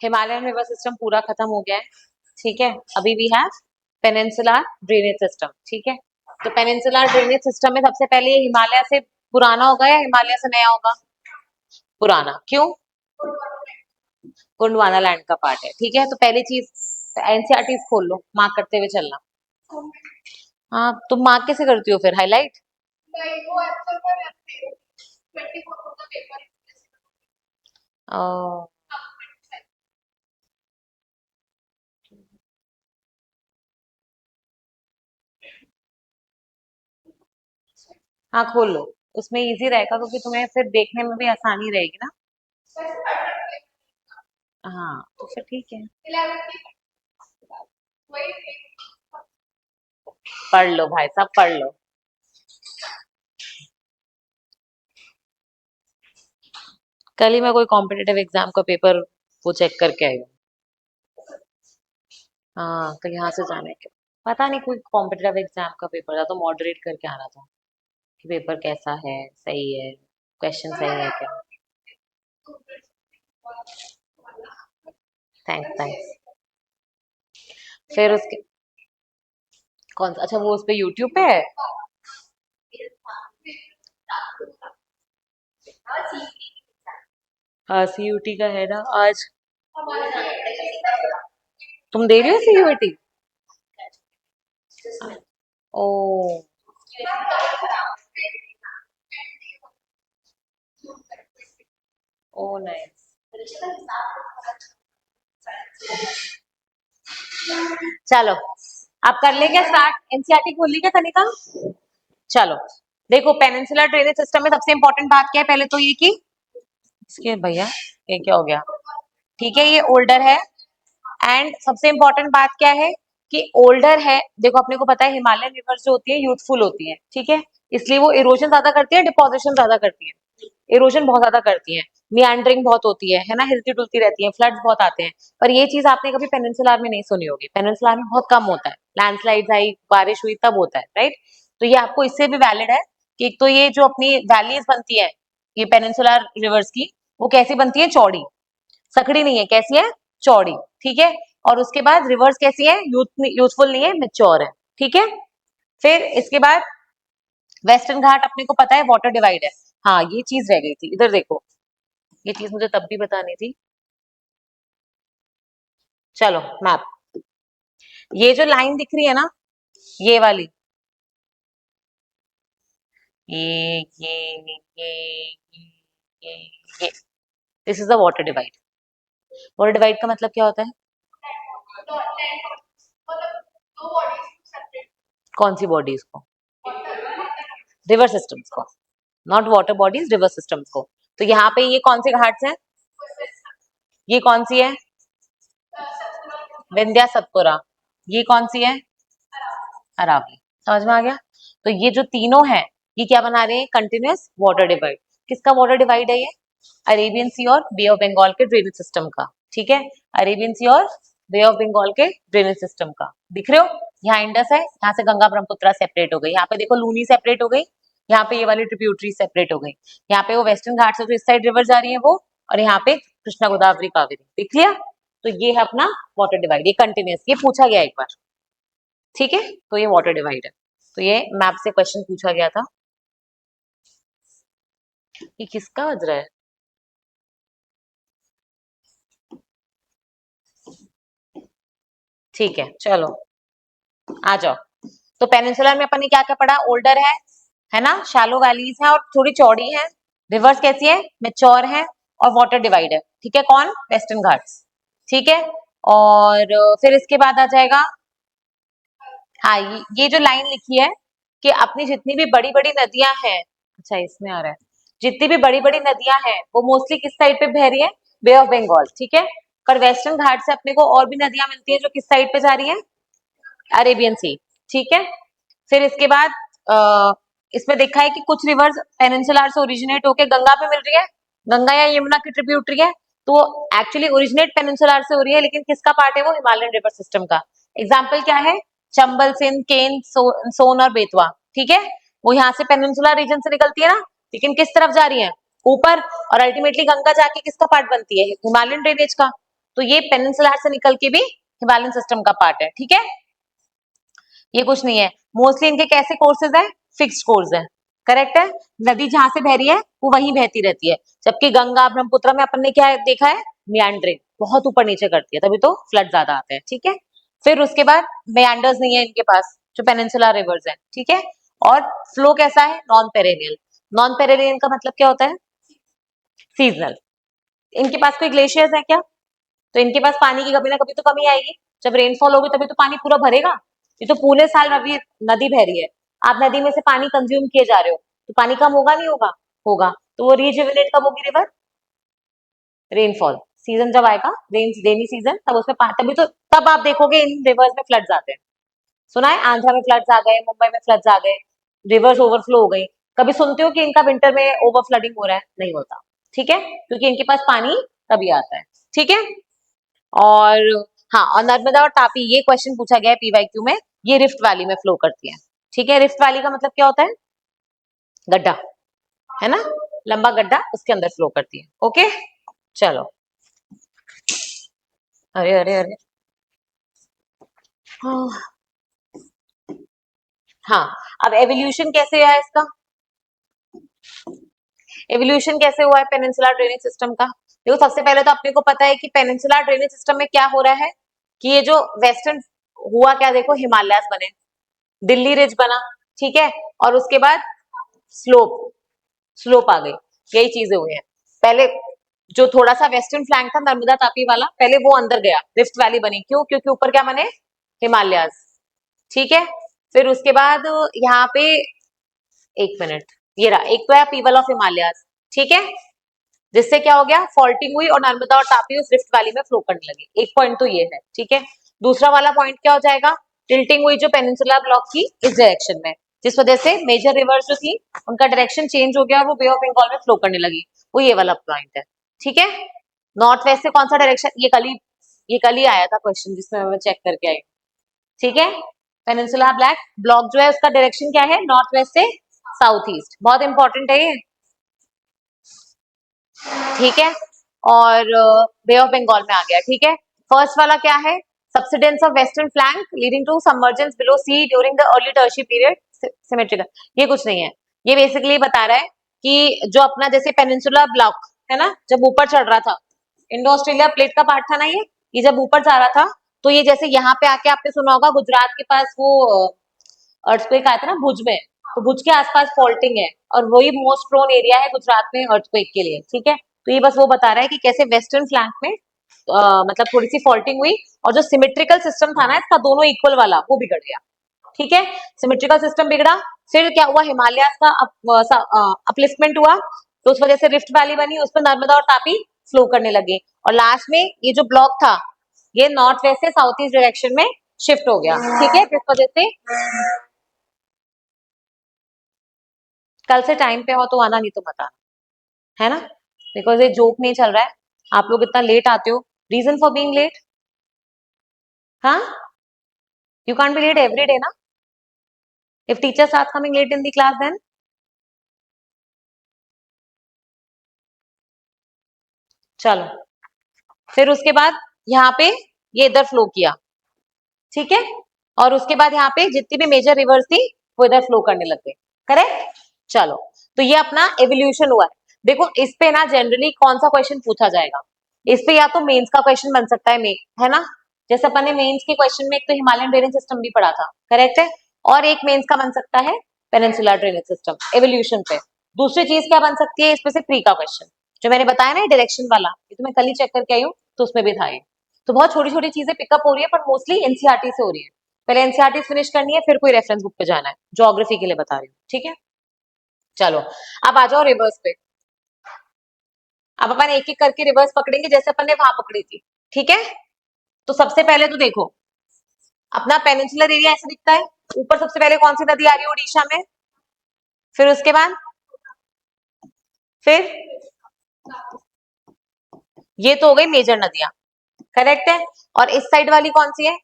Himalayan river system पूरा खत्म हो गया है, ठीक है। अभी we have peninsular drainage system, ठीक है। तो पेनिनसुलर ड्रेनेज सिस्टम में सबसे पहले ये हिमालय से पुराना होगा या हिमालय से नया होगा? पुराना। क्यों? गोंडवाना लैंड का पार्ट है, ठीक है। तो पहली चीज, एनसीईआरटी खोल लो, मार्क करते हुए चलना। हाँ, तुम मार्क कैसे करती हो फिर? हाईलाइट? हाँ खोल लो, उसमें इजी रहेगा क्योंकि तुम्हें फिर देखने में भी आसानी रहेगी ना। हाँ तो फिर ठीक है, पढ़ लो भाई साहब, पढ़ लो। कल ही मैं कोई कॉम्पिटेटिव एग्जाम का पेपर वो चेक करके आई हूँ। हाँ, तो यहाँ से जाने के पता नहीं, कोई कॉम्पिटेटिव एग्जाम का पेपर था तो मॉडरेट करके आना था कि पेपर कैसा है, सही है, क्वेश्चन सही है क्या। Thanks thanks. फिर उसके कौन सा, अच्छा वो उस पे यूट्यूब पे है? हाँ सीयूटी का है ना आज। तुम दे रही हो सीयूटी? ओ, ओ नाइस। चलो, आप कर ले क्या स्टार्ट? एनसीईआरटी खोल ली क्या कनिका? चलो, देखो पेनिनसुलर ड्रेनेज सिस्टम में सबसे इंपॉर्टेंट बात क्या है, पहले तो ये कि इसके भैया ये क्या हो गया, ठीक है, ये ओल्डर है। एंड सबसे इंपॉर्टेंट बात क्या है कि ओल्डर है। देखो अपने को पता है हिमालयन रिवर्स जो होती है यूथफुल होती है, ठीक है, इसलिए वो इरोजन ज्यादा करती है, डिपोजिशन ज्यादा करती है। इरोजन बहुत ज्यादा करती है, मियांडरिंग बहुत होती है ना, हिलती डुलती रहती है, फ्लड्स बहुत आते हैं। पर ये चीज आपने कभी पेनिनसुलर में नहीं सुनी होगी, पेनिनसुलर में बहुत कम होता है। लैंडस्लाइड्स आई, बारिश हुई तब होता है, राइट। तो ये आपको इससे भी वैलिड है कि एक तो ये जो अपनी वैलीज बनती है ये पेनिनसुलर रिवर्स की, वो कैसी बनती है? चौड़ी, सकड़ी नहीं है, कैसी है? चौड़ी, ठीक है। और उसके बाद रिवर्स कैसी है? यूथफुल नहीं है, मेच्योर है, ठीक है। फिर इसके बाद वेस्टर्न घाट अपने को पता है वाटर डिवाइड है। हाँ ये चीज रह गई थी, इधर देखो, ये चीज मुझे तब भी बतानी थी। चलो मैप, ये जो लाइन दिख रही है ना, ये वाली, ये ये this is the water divide. Water divide का मतलब क्या होता है? कौन सी बॉडीज को? रिवर सिस्टम्स को, not water bodies, river systems को। तो यहाँ पे ये कौन से घाट्स हैं? ये कौन सी है? विंध्या सतपुरा। ये कौन सी है? अरावली। समझ में आ गया? तो ये जो तीनों हैं ये क्या बना रहे हैं? Continuous water divide. किसका वाटर डिवाइड है ये? अरेबियन सी और बे ऑफ बंगाल के ड्रेनेज सिस्टम का, ठीक है। अरेबियन सी और बे ऑफ बंगाल के ड्रेनेज सिस्टम का, दिख रहे हो? यहाँ इंडस है, यहाँ से गंगा ब्रह्मपुत्र सेपरेट हो गई, यहाँ पे देखो लूनी सेपरेट हो गई, यहाँ पे ये वाली ट्रिब्यूटरी सेपरेट हो गई, यहाँ पे वो वेस्टर्न घाट से जो इस साइड रिवर जा रही है वो, और यहाँ पे कृष्णा गोदावरी कावेरी, दिख लिया? तो ये है अपना वाटर डिवाइड, ये कंटिन्यूअस, ये पूछा गया एक बार, ठीक है। तो ये वाटर डिवाइड है, तो ये मैप से क्वेश्चन पूछा गया था। ये किसका बज रहा है? ठीक है चलो आ जाओ। तो पेनिनसुलर में अपन ने क्या क्या पढ़ा? ओल्डर है ना, शैलो वैलीज है और थोड़ी चौड़ी है। रिवर्स कैसी है? मेच्योर है। और वाटर डिवाइड है, ठीक है। कौन? वेस्टर्न घाट्स, ठीक है। और फिर इसके बाद आ जाएगा, हाँ ये जो लाइन लिखी है कि अपनी जितनी भी बड़ी बड़ी नदियां हैं, अच्छा इसमें आ रहा है, जितनी भी बड़ी बड़ी नदियां हैं वो मोस्टली किस साइड पे बह रही है? बे ऑफ बंगाल, ठीक है। पर वेस्टर्न घाट से अपने को और भी नदियां मिलती है जो किस साइड पे जा रही है? अरेबियन सी, ठीक है। फिर इसके बाद इसमें देखा है कि कुछ रिवर्स पेनिनसुलर से ओरिजिनेट होके गंगा पे मिल रही है, गंगा या यमुना की ट्रिब्यूटरी है। तो एक्चुअली ओरिजिनेट पेनिनसुलर से हो रही है, लेकिन किसका पार्ट है वो? हिमालयन रिवर सिस्टम का। एग्जाम्पल क्या है? चंबल, सिंध, केन, सोन और बेतवा, ठीक है। वो यहाँ से पेनिनसुलर रीजन से निकलती है ना, लेकिन किस तरफ जा रही है, ऊपर, और अल्टीमेटली गंगा जाके किसका पार्ट बनती है, हिमालयन ड्रेनेज का। तो ये पेनिनसुलर से निकल के भी हिमालयन सिस्टम का पार्ट है, ठीक है। ये कुछ नहीं है, मोस्टली इनके कैसे कोर्सेज है, फिक्स्ड कोर्स है, करेक्ट है। नदी जहां से बह रही है वो वहीं बहती रहती है, जबकि गंगा ब्रह्मपुत्र में अपन ने क्या देखा है, मियांड्रिंग, बहुत ऊपर नीचे करती है, तभी तो फ्लड ज्यादा आते हैं, ठीक है। फिर उसके बाद मेयांडर्स नहीं है इनके पास, जो पेनिनसुलर रिवर्स है, ठीक है। और फ्लो कैसा है, नॉन पेरेनियल। नॉन पेरेनियल का मतलब क्या होता है, सीजनल। इनके पास कोई ग्लेशियर्स है क्या, तो इनके पास पानी की कभी ना कभी तो कमी आएगी, जब रेनफॉल होगी तभी तो पानी पूरा भरेगा। ये तो पूरे साल रवि नदी बह रही है, आप नदी में से पानी कंज्यूम किए जा रहे हो, तो पानी कम होगा नहीं होगा, होगा। तो वो रिजुविनेट कब होगी रिवर, रेनफॉल सीजन जब आएगा, रेनी सीजन, तब उसमें तभी तो, तब आप देखोगे इन रिवर्स में फ्लड्स आते हैं। सुना है आंध्रा में फ्लड्स आ गए, मुंबई में फ्लड्स आ गए, रिवर्स ओवरफ्लो हो गई। कभी सुनते हो कि इनका विंटर में ओवर फ्लडिंग हो रहा है, नहीं होता, ठीक है, क्योंकि इनके पास पानी तभी आता है, ठीक है। और हाँ, और नर्मदा और तापी, ये क्वेश्चन पूछा गया है पीवाईक्यू में, ये रिफ्ट वैली में फ्लो करती है, ठीक है। रिफ्ट वैली का मतलब क्या होता है, गड्ढा, है ना, लंबा गड्ढा, उसके अंदर फ्लो करती है, ओके। चलो, अरे अरे अरे, हाँ, हाँ, अब एवोल्यूशन कैसे है इसका, एवोल्यूशन कैसे हुआ है पेनिनसुलर ड्रेनेज सिस्टम का। देखो, सबसे पहले तो अपने को पता है कि पेनिनसुलर ड्रेनेज सिस्टम में क्या हो रहा है, कि ये जो वेस्टर्न हुआ क्या, देखो हिमालयास बने, दिल्ली रिज बना, ठीक है, और उसके बाद स्लोप, स्लोप आ गई, यही चीजें हुई हैं। पहले जो थोड़ा सा वेस्टर्न फ्लैंक था नर्मदा तापी वाला, पहले वो अंदर गया, रिफ्ट वैली बनी, क्यों, क्योंकि ऊपर क्या बने, हिमालयास, ठीक है। फिर उसके बाद यहाँ पे, एक मिनट, ये रहा, एक तो है पीवल ऑफ हिमालयास, ठीक है, जिससे क्या हो गया, फॉल्टिंग हुई और नर्मदा और तापी उस रिफ्ट वैली में फ्लो करने लगी, एक पॉइंट तो ये है, ठीक है। दूसरा वाला पॉइंट क्या हो जाएगा, टिल्टिंग हुई जो पेनिनसुला ब्लॉक की इस डायरेक्शन में, जिस वजह से मेजर रिवर्स जो थी उनका डायरेक्शन चेंज हो गया और वो बे ऑफ बंगाल में फ्लो करने लगी, वो ये वाला पॉइंट है, ठीक है। नॉर्थ वेस्ट से कौन सा डायरेक्शन, ये कल ही आया था क्वेश्चन, जिसमें मैं चेक करके आई, ठीक है। पेनिनसुला ब्लैक ब्लॉक जो है उसका डायरेक्शन क्या है, नॉर्थ वेस्ट से साउथ ईस्ट, बहुत इंपॉर्टेंट है ये, ठीक है। और बे ऑफ बंगाल में आ गया, ठीक है। फर्स्ट वाला क्या है, subsidence of western flank leading to submergence below sea during the early tertiary period, symmetrical, ये कुछ नहीं है। ये बेसिकली बता रहा है कि जो अपना जैसे पेनिनसुला ब्लॉक है ना, जब ऊपर चढ़ रहा था, इंडो ऑस्ट्रेलिया प्लेट का पार्ट था ना, ये जब ऊपर जा रहा था, तो ये जैसे यहाँ पे आके आपने सुना होगा गुजरात के पास वो अर्थक्वेक आया था ना भुज में, तो भुज के आसपास फॉल्टिंग है, और वही मोस्ट प्रोन एरिया है गुजरात में अर्थक्वेक के लिए, ठीक है। तो ये बस वो बता रहा है कि कैसे वेस्टर्न फ्लैंक में मतलब थोड़ी सी फॉल्टिंग हुई, और जो सिमेट्रिकल सिस्टम था ना इसका, दोनों इक्वल वाला, वो बिगड़ गया, ठीक है। सिमेट्रिकल सिस्टम बिगड़ा, फिर क्या हुआ, हिमालयास का अपलिफ्टमेंट हुआ, तो उस वजह से रिफ्ट वैली बनी, उस पर नर्मदा और तापी फ्लो करने लगे, और लास्ट में ये जो ब्लॉक था, ये नॉर्थ वेस्ट से साउथ ईस्ट डायरेक्शन में शिफ्ट हो गया, ठीक है, जिस वजह से कल से टाइम पे हो तो आना, नहीं तो बता, है ना, बिकॉज ये जोक नहीं चल रहा है, आप लोग इतना लेट आते हो, रीजन फॉर बीइंग लेट, हाँ, you can't be late every day ना, if teachers are coming late in the class then, चलो, फिर उसके बाद यहाँ पे ये इधर फ्लो किया, ठीक है, और उसके बाद यहाँ पे जितनी भी मेजर रिवर्स थी वो इधर फ्लो करने लग गए, करेक्ट। चलो, तो ये अपना एवोल्यूशन हुआ है। देखो इस पे ना जनरली कौन सा क्वेश्चन पूछा जाएगा, इस पे या तो मेंस का क्वेश्चन बन सकता है, है ना, जैसे अपन ने मेंस के क्वेश्चन में एक तो हिमालयन ड्रेनेज सिस्टम भी पढ़ा था, करेक्ट है, और एक मेंस का बन सकता है पेनिनसुलर ड्रेनेज सिस्टम एवोल्यूशन पे। दूसरी चीज क्या बन सकती है, इसमें से प्री का क्वेश्चन, जो मैंने बताया ना डायरेक्शन वाला, ये तो मैं कल ही चेक करके आई हूँ, तो उसमें भी था ये। तो बहुत छोटी छोटी चीजें पिकअप हो रही है, पर मोस्टली एनसीईआरटी से हो रही है, पहले एनसीईआरटी फिनिश करनी है, फिर कोई रेफरेंस बुक पे जाना है, ज्योग्राफी के लिए बता रही हूँ, ठीक है। चलो, अब आ जाओ रिवर्स पे, अब अपन एक एक करके रिवर्स पकड़ेंगे जैसे अपन ने वहां पकड़ी थी, ठीक है। तो सबसे पहले तो देखो, अपना पेनिनसुलर एरिया ऐसे दिखता है, ऊपर सबसे पहले कौन सी नदी आ रही है, उड़ीसा में, फिर उसके बाद, फिर ये तो हो गई मेजर नदियां, करेक्ट है, और इस साइड वाली कौन सी है,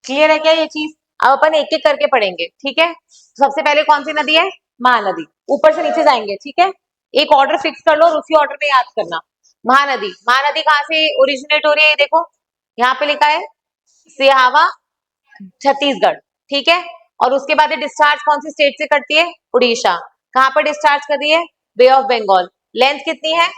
क्लियर है क्या ये चीज। अब अपन एक एक करके पढ़ेंगे, ठीक है। सबसे पहले कौन सी नदी है? महानदी। ऊपर से नीचे जाएंगे, ठीक है। एक ऑर्डर फिक्स कर लो और उसी ऑर्डर में याद करना। महानदी, महानदी कहाँ से ओरिजिनेट हो रही है? ये देखो यहाँ पे लिखा है सिहावा, छत्तीसगढ़, ठीक है। और उसके बाद ये डिस्चार्ज कौन सी स्टेट से करती है? उड़ीसा। कहाँ पर डिस्चार्ज कर रही है? बे ऑफ बंगाल। लेंथ कितनी है?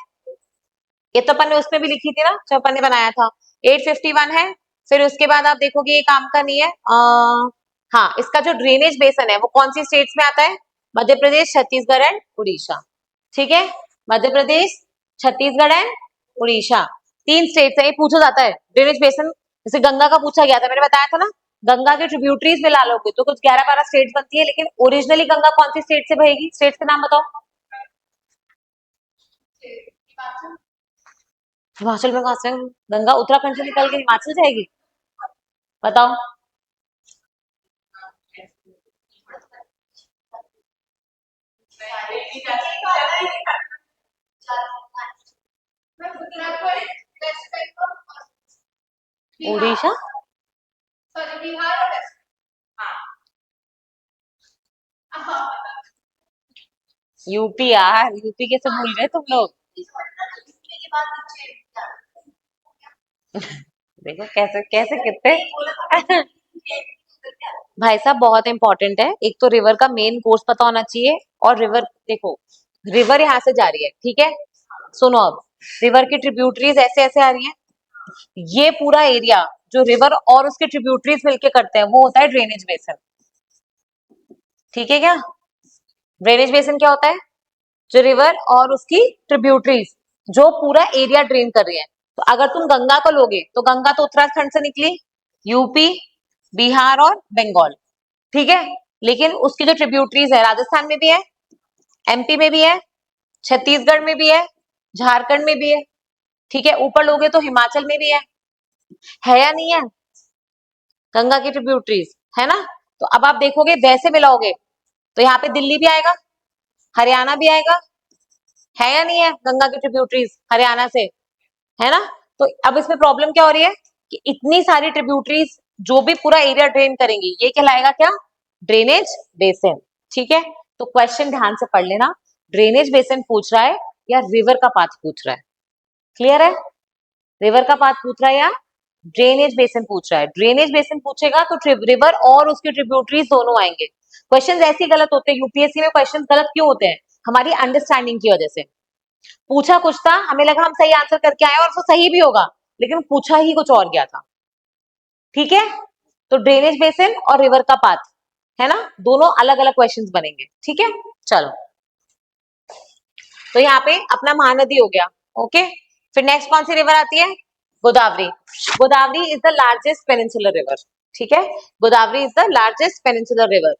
ये तो अपन ने उसमें भी लिखी थी ना जब अपन ने बनाया था, 851 है। फिर उसके बाद आप देखोगे ये काम का नहीं है। हाँ, इसका जो ड्रेनेज बेसन है वो कौन सी स्टेट्स में आता है? मध्य प्रदेश, छत्तीसगढ़ एंड उड़ीसा, ठीक है। मध्य प्रदेश, छत्तीसगढ़ एंड उड़ीसा, तीन स्टेट्स है। ये पूछा जाता है ड्रेनेज बेसन, जैसे गंगा का पूछा गया था, मैंने बताया था ना। गंगा के ट्रिब्यूटरीज मिला लोगे तो कुछ 11-12 स्टेट्स बनती है, लेकिन ओरिजिनली गंगा कौन सी स्टेट से बहेगी? स्टेट्स के नाम बताओ। हिमाचल में कहाँ से? गंगा उत्तराखंड से निकल के हिमाचल जाएगी? बताओ। उड़ीसा, यूपी यार, यूपी कैसे भूल गए तुम लोग? देखो कैसे कैसे कितने भाई साहब, बहुत इंपॉर्टेंट है। एक तो रिवर का मेन कोर्स पता होना चाहिए। और रिवर देखो, रिवर यहाँ से जा रही है, ठीक है। सुनो अब, रिवर की ट्रिब्यूटरीज ऐसे ऐसे आ रही है। ये पूरा एरिया जो रिवर और उसके ट्रिब्यूटरीज मिलके करते हैं वो होता है ड्रेनेज बेसिन, ठीक है क्या? ड्रेनेज बेसिन क्या होता है? जो रिवर और उसकी ट्रिब्यूटरीज जो पूरा एरिया ड्रेन कर रही है। तो अगर तुम गंगा को लोगे तो गंगा तो उत्तराखंड से निकली, यूपी, बिहार और बंगाल, ठीक है। लेकिन उसकी जो ट्रिब्यूटरीज है राजस्थान में भी है, एमपी में भी है, छत्तीसगढ़ में भी है, झारखंड में भी है, ठीक है। ऊपर लोगे तो हिमाचल में भी है या नहीं है? गंगा की ट्रिब्यूटरीज है ना। तो अब आप देखोगे वैसे मिलाओगे तो यहाँ पे दिल्ली भी आएगा, हरियाणा भी आएगा, है या नहीं है? गंगा की ट्रिब्यूटरीज हरियाणा से, है ना। तो अब इसमें प्रॉब्लम क्या हो रही है कि इतनी सारी ट्रिब्यूटरीज जो भी पूरा एरिया ड्रेन करेंगी ये कहलाएगा क्या? ड्रेनेज बेसिन, ठीक है। तो क्वेश्चन ध्यान से पढ़ लेना, ड्रेनेज बेसिन पूछ रहा है या रिवर का पाथ पूछ रहा है? क्लियर है? रिवर का पाथ पूछ रहा है या ड्रेनेज बेसिन पूछ रहा है? ड्रेनेज बेसिन पूछेगा तो रिवर और उसके ट्रिब्यूटरीज दोनों आएंगे। क्वेश्चन ऐसे ही गलत होते हैं यूपीएससी में। क्वेश्चन गलत क्यों होते हैं? हमारी अंडरस्टैंडिंग की वजह से। पूछा कुछ था, हमें लगा हम सही आंसर करके आए और उसको सही भी होगा, लेकिन पूछा ही कुछ और गया था, ठीक है। तो ड्रेनेज बेसिन और रिवर का पाथ, है ना, दोनों अलग अलग क्वेश्चंस बनेंगे, ठीक है। चलो, तो यहाँ पे अपना महानदी हो गया, ओके। फिर नेक्स्ट कौन सी रिवर आती है? Godavari. Godavari is the largest peninsular river, ठीक है। Godavari is the largest peninsular river,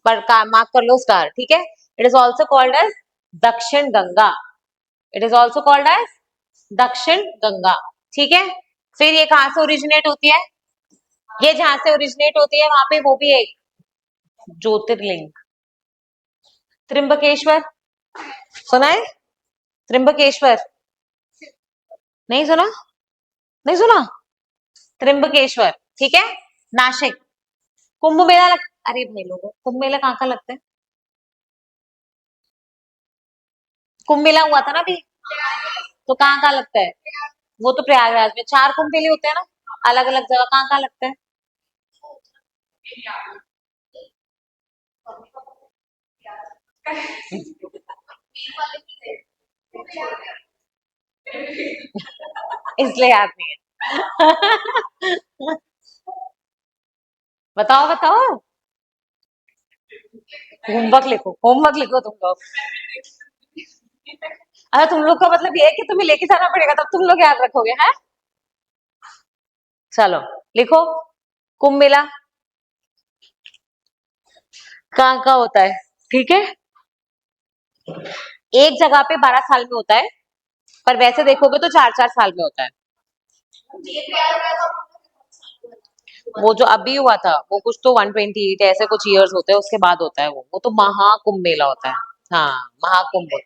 पर मार्क कर लो स्टार, ठीक है। It is also called as Dakshin Ganga. It is also called as Dakshin Ganga, ठीक है। फिर ये कहाँ से ओरिजिनेट होती है? ये जहां से ओरिजिनेट होती है वहां पे वो भी एक ज्योतिर्लिंग, त्रिंबकेश्वर, सुना है? त्रिंबकेश्वर नहीं सुना? नहीं सुना? त्रिंबकेश्वर, ठीक है, नासिक। कुंभ मेला अरे भाई लोगों, कुंभ मेला कहाँ का लगता है? कुंभ मेला हुआ था ना अभी, तो कहाँ कहाँ लगता है? वो तो प्रयागराज में 4 कुंभ मेले होते हैं ना, अलग अलग जगह, कहाँ कहाँ लगता है? इसलिए याद नहीं है। बताओ बताओ, होमवर्क लिखो, होमवर्क लिखो तुम लोग। अरे तुम लोग का मतलब ये है कि तुम्हें लेके जाना पड़ेगा तब तुम लोग याद रखोगे, है? चलो लिखो, कुंभ मेला कहाँ कहाँ होता है, ठीक है। एक जगह पे 12 साल में होता है, पर वैसे देखोगे तो 4-4 साल में होता है। वो जो अभी हुआ था वो कुछ तो 128 ऐसे कुछ ईयर्स होते हैं उसके बाद होता है, वो तो महाकुंभ मेला होता है। हाँ, महाकुंभ।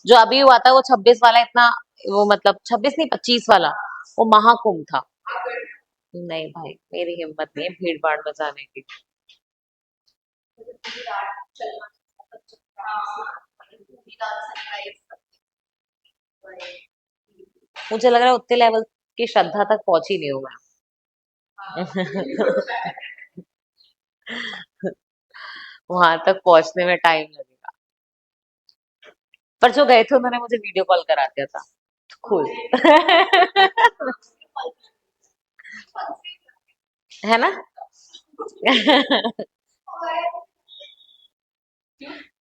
जो अभी हुआ था वो 26 वाला इतना, वो मतलब 26 नहीं 25 वाला, वो महाकुंभ था। नहीं भाई, मेरी हिम्मत नहीं है भीड़ भाड़ में जाने की। मुझे लग रहा है उतने लेवल की श्रद्धा तक पहुंची नहीं हूँ मैं। वहां तक पहुंचने में टाइम लगेगा। पर जो गए थे उन्होंने मुझे वीडियो कॉल करा दिया था। खुद। है ना।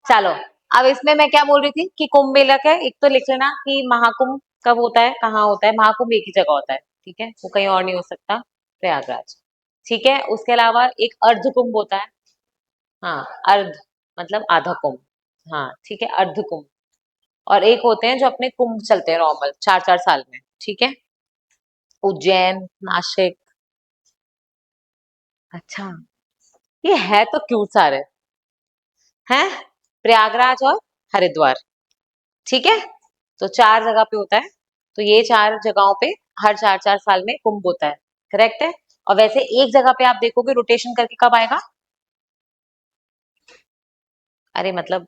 चलो, अब इसमें मैं क्या बोल रही थी कि कुंभ मेला का है, एक तो लिख लेना कि महाकुंभ कब होता है, कहाँ होता है। महाकुंभ एक ही जगह होता है, ठीक है, वो कहीं और नहीं हो सकता, प्रयागराज। ठीक है, उसके अलावा एक अर्ध कुंभ होता है। हाँ, अर्ध मतलब आधा कुंभ। हाँ ठीक है, अर्ध कुंभ। और एक होते हैं जो अपने कुंभ चलते हैं नॉर्मल 4-4 साल में, ठीक है। उज्जैन, नासिक। अच्छा, ये है तो क्यूट सारे हैं, प्रयागराज और हरिद्वार। ठीक है, तो 4 जगह पे होता है। तो ये 4 जगहों पे हर 4-4 साल में कुंभ होता है। करेक्ट है। और वैसे एक जगह पे आप देखोगे रोटेशन करके कब आएगा। अरे मतलब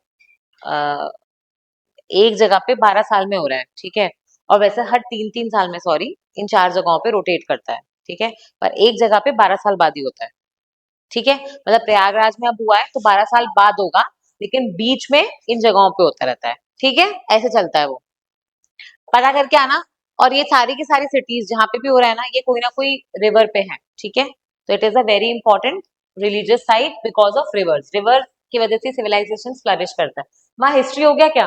एक जगह पे 12 साल में हो रहा है, ठीक है। और वैसे हर 3-3 साल में, सॉरी, इन 4 जगहों पे रोटेट करता है, ठीक है। पर एक जगह पे 12 साल बाद ही होता है, ठीक है। मतलब प्रयागराज में अब हुआ है तो 12 साल बाद होगा, लेकिन बीच में इन जगहों पे होता रहता है, ठीक है। ऐसे चलता है वो, पता करके आना। और ये सारी की सारी सिटीज जहाँ पे भी हो रहा है ना, ये कोई ना कोई रिवर पे है, ठीक है। तो it is a very important religious site because of reverse. River की वजह से सिविलाइजेशन फ्लरिश करता है। वहाँ हिस्ट्री हो गया क्या।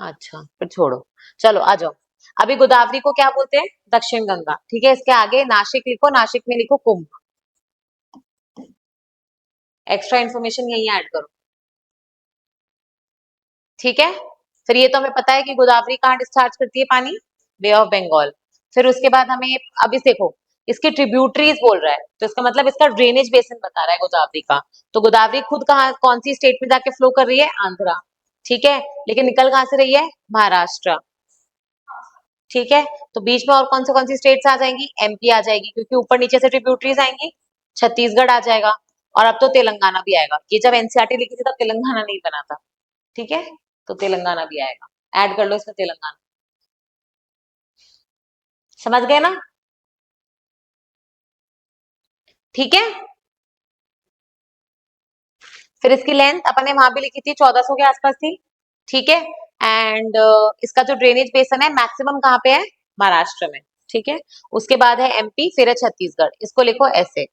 अच्छा फिर छोड़ो, चलो आ जाओ। अभी गोदावरी को क्या बोलते हैं, दक्षिण गंगा, ठीक है। इसके आगे नासिक लिखो, नासिक में लिखो कुंभ। एक्स्ट्रा इन्फॉर्मेशन यही ऐड करो, ठीक है। फिर ये तो हमें पता है कि गोदावरी कहाँ डिस्चार्ज करती है पानी, बे ऑफ बंगाल। फिर उसके बाद हमें अब इस देखो, इसकी ट्रिब्यूटरीज बोल रहा है, तो इसका मतलब इसका ड्रेनेज बेसिन बता रहा है गोदावरी का। तो गोदावरी खुद कहाँ, कौन सी स्टेट में जाके फ्लो कर रही है, आंध्रा, ठीक है। लेकिन निकल कहाँ से रही है, महाराष्ट्र, ठीक है। तो बीच में और कौन सी स्टेट्स आ जाएंगी, एमपी आ जाएगी, क्योंकि ऊपर नीचे से ट्रिब्यूटरीज आएंगी। छत्तीसगढ़ आ जाएगा। और अब तो तेलंगाना भी आएगा। ये जब एनसीईआरटी लिखी थी तब तेलंगाना नहीं बना था, ठीक है। तो तेलंगाना भी आएगा, ऐड कर लो इसमें तेलंगाना। समझ गए ना, ठीक है। फिर इसकी लेंथ अपन ने वहां भी लिखी थी, 1400 के आसपास थी, ठीक है। एंड इसका जो ड्रेनेज बेसन है मैक्सिमम कहाँ पे है, महाराष्ट्र में, ठीक है। उसके बाद है एमपी, फिर है छत्तीसगढ़। इसको लिखो ऐसे,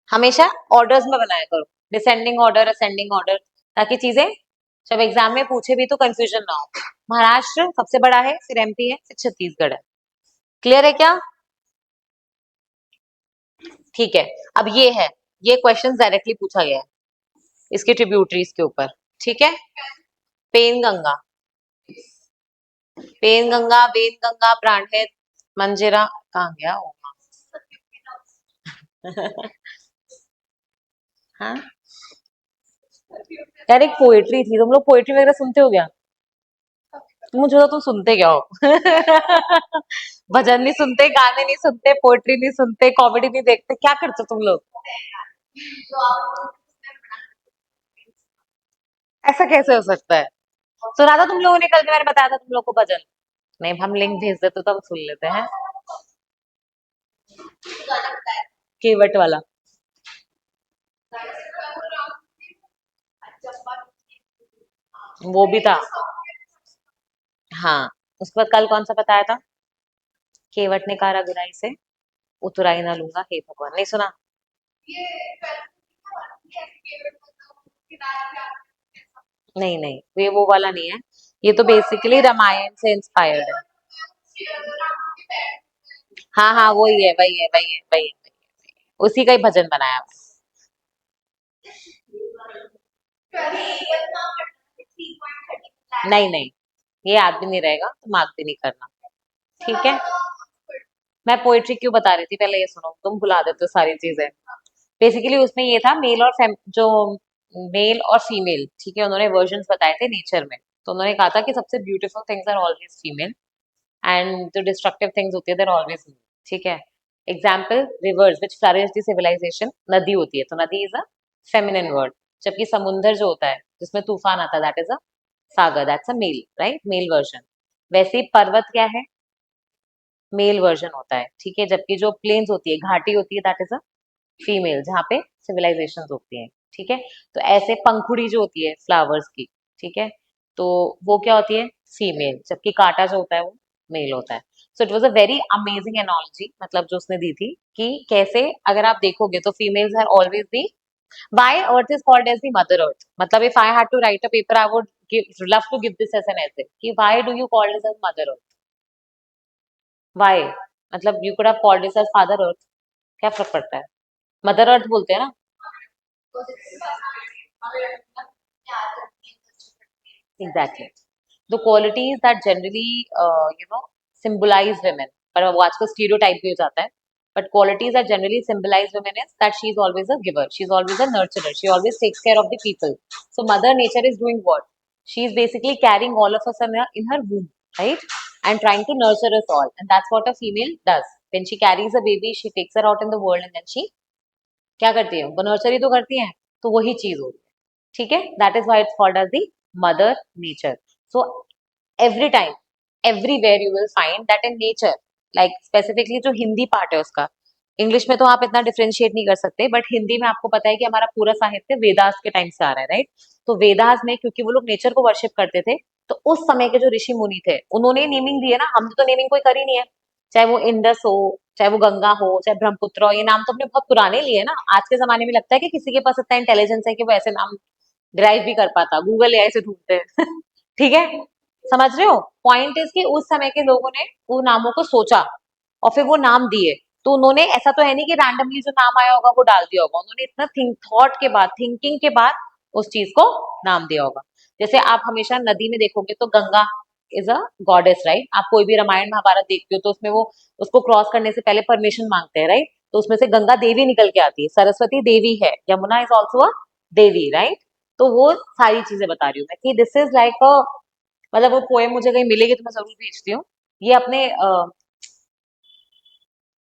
हमेशा ऑर्डर्स में बनाया करो, डिसेंडिंग ऑर्डर, असेंडिंग ऑर्डर, ताकि चीजें जब एग्जाम में पूछे भी तो कंफ्यूजन ना हो। महाराष्ट्र सबसे बड़ा है, फिर एमपी है, फिर छत्तीसगढ़ है। क्लियर है क्या। ठीक है। अब ये है, ये क्वेश्चन डायरेक्टली पूछा गया है इसके ट्रिब्यूटरीज के ऊपर, ठीक है। Penganga, Penganga, Wainganga, Pranhita, Manjira, कहाँ गया वो। हाँ यार, एक पोएट्री थी, तुम लोग पोएट्री वगैरह सुनते हो क्या। मुझे तो तुम सुनते क्या हो। भजन नहीं सुनते, गाने नहीं सुनते, पोएट्री नहीं सुनते, कॉमेडी नहीं देखते, क्या करते हो तुम लोग। ऐसा कैसे हो सकता है। सुना था तुम लोगों ने कल, मैंने बताया था तुम लोग को भजन। नहीं, हम लिंक भेज देते तो हम सुन लेते हैं। केवट वाला। वो भी था। हाँ, उसके बाद कल कौन सा बताया था, केवट ने कहा रघुराई से उतराई ना लूंगा, हे भगवान, नहीं सुना। नहीं नहीं, ये वो वाला नहीं है। ये तो बेसिकली रामायण से इंस्पायर्ड है। हाँ हाँ, वही है, वही है, वही है, वही है, वही है। उसी का ही भजन बनाया हुआ है। नहीं नहीं, ये याद भी नहीं रहेगा तो मार्क भी नहीं करना, ठीक है। मैं पोएट्री क्यों बता रही थी, पहले ये सुनो, तुम भुला देते हो सारी चीजें। बेसिकली उसमें ये था, मेल और जो मेल और फीमेल, ठीक है, उन्होंने वर्जन्स बताए थे नेचर में। तो उन्होंने कहा था कि सबसे beautiful things are always female, and जो डिस्ट्रक्टिव थिंग्स होती है देर ऑलवेज मेल, ठीक है। Example rivers which flourish the civilization, नदी होती है तो नदी इज अ फेमिनिन वर्ड, जबकि समुंदर जो होता है जिसमें तूफान आता है that is a sagar, that's a male, right, male version. वैसे ही पर्वत क्या है, मेल वर्जन होता है, ठीक है, जबकि जो प्लेन्स होती है, घाटी होती है, दैट इज अ फीमेल, जहाँ पे सिविलाइजेशन होती हैं, ठीक है। तो ऐसे पंखुड़ी जो होती है फ्लावर्स की, ठीक है, तो वो क्या होती है, फीमेल, जबकि कांटा जो होता है वो मेल होता है। So it was a very amazing analogy, मतलब जो उसने दी थी कि कैसे अगर आप देखोगे तो females are always the, why earth is called as the mother earth, मतलब if I had to write a paper I would love to give this as an essay कि why do you called this as mother earth, why, मतलब you could have called this as father earth, क्या फर्क पड़ता है, mother earth बोलते हैं ना। Exactly. The qualities that generally, symbolize women. पर वो आजकल stereotype भी हो जाता है. But qualities that generally symbolize women is that she is always a giver. She is always a nurturer. She always takes care of the people. So Mother Nature is doing what? She is basically carrying all of us in her womb, right? And trying to nurture us all. And that's what a female does. When she carries a baby, she takes her out in the world and then she क्या करती है, वो nursery ही तो करती है, तो वही चीज होती है, ठीक है, that is why it's called as the mother nature. So every time, everywhere you will find that in nature, like specifically जो हिंदी पार्ट है उसका, इंग्लिश में तो आप इतना डिफरेंशिएट नहीं कर सकते, बट हिंदी में आपको पता है कि हमारा पूरा साहित्य वेदास के टाइम से आ रहा है, राइट। तो वेदास में क्योंकि वो लोग नेचर को वर्शिप करते थे, तो उस समय के जो ऋषि मुनि थे उन्होंने नेमिंग दी है ना, हम तो नेमिंग कोई कर ही नहीं है, चाहे वो इंडस हो, चाहे वो गंगा हो, चाहे ब्रह्मपुत्र हो, ये नाम तो अपने बहुत पुराने लिए ना, आज के जमाने में लगता है कि किसी के पास इतना इंटेलिजेंस है कि वो ऐसे नाम ड्राइव भी कर पाता, गूगल एआई से ढूंढते हैं ठीक है, समझ रहे हो, पॉइंट इज कि उस समय के लोगों ने उन नामों को सोचा और फिर वो नाम दिए, तो उन्होंने ऐसा तो है नहीं कि रैंडमली जो नाम आया होगा वो डाल दिया होगा, उन्होंने इतना थॉट के बाद, थिंकिंग के बाद उस चीज को नाम दिया होगा। जैसे आप हमेशा नदी में देखोगे तो Ganga is a goddess, right, आप कोई भी रामायण महाभारत देखते हो तो उसमें वो उसको क्रॉस करने से पहले परमिशन मांगते हैं, राइट, तो उसमें से गंगा देवी निकल के आती है, सरस्वती देवी है, Yamuna is also a Devi, right. तो वो सारी चीजें बता रही हूँ मैं कि दिस इज लाइक अ, मतलब वो पोएम मुझे कहीं मिलेगी तो मैं जरूर भेजती हूँ। ये अपने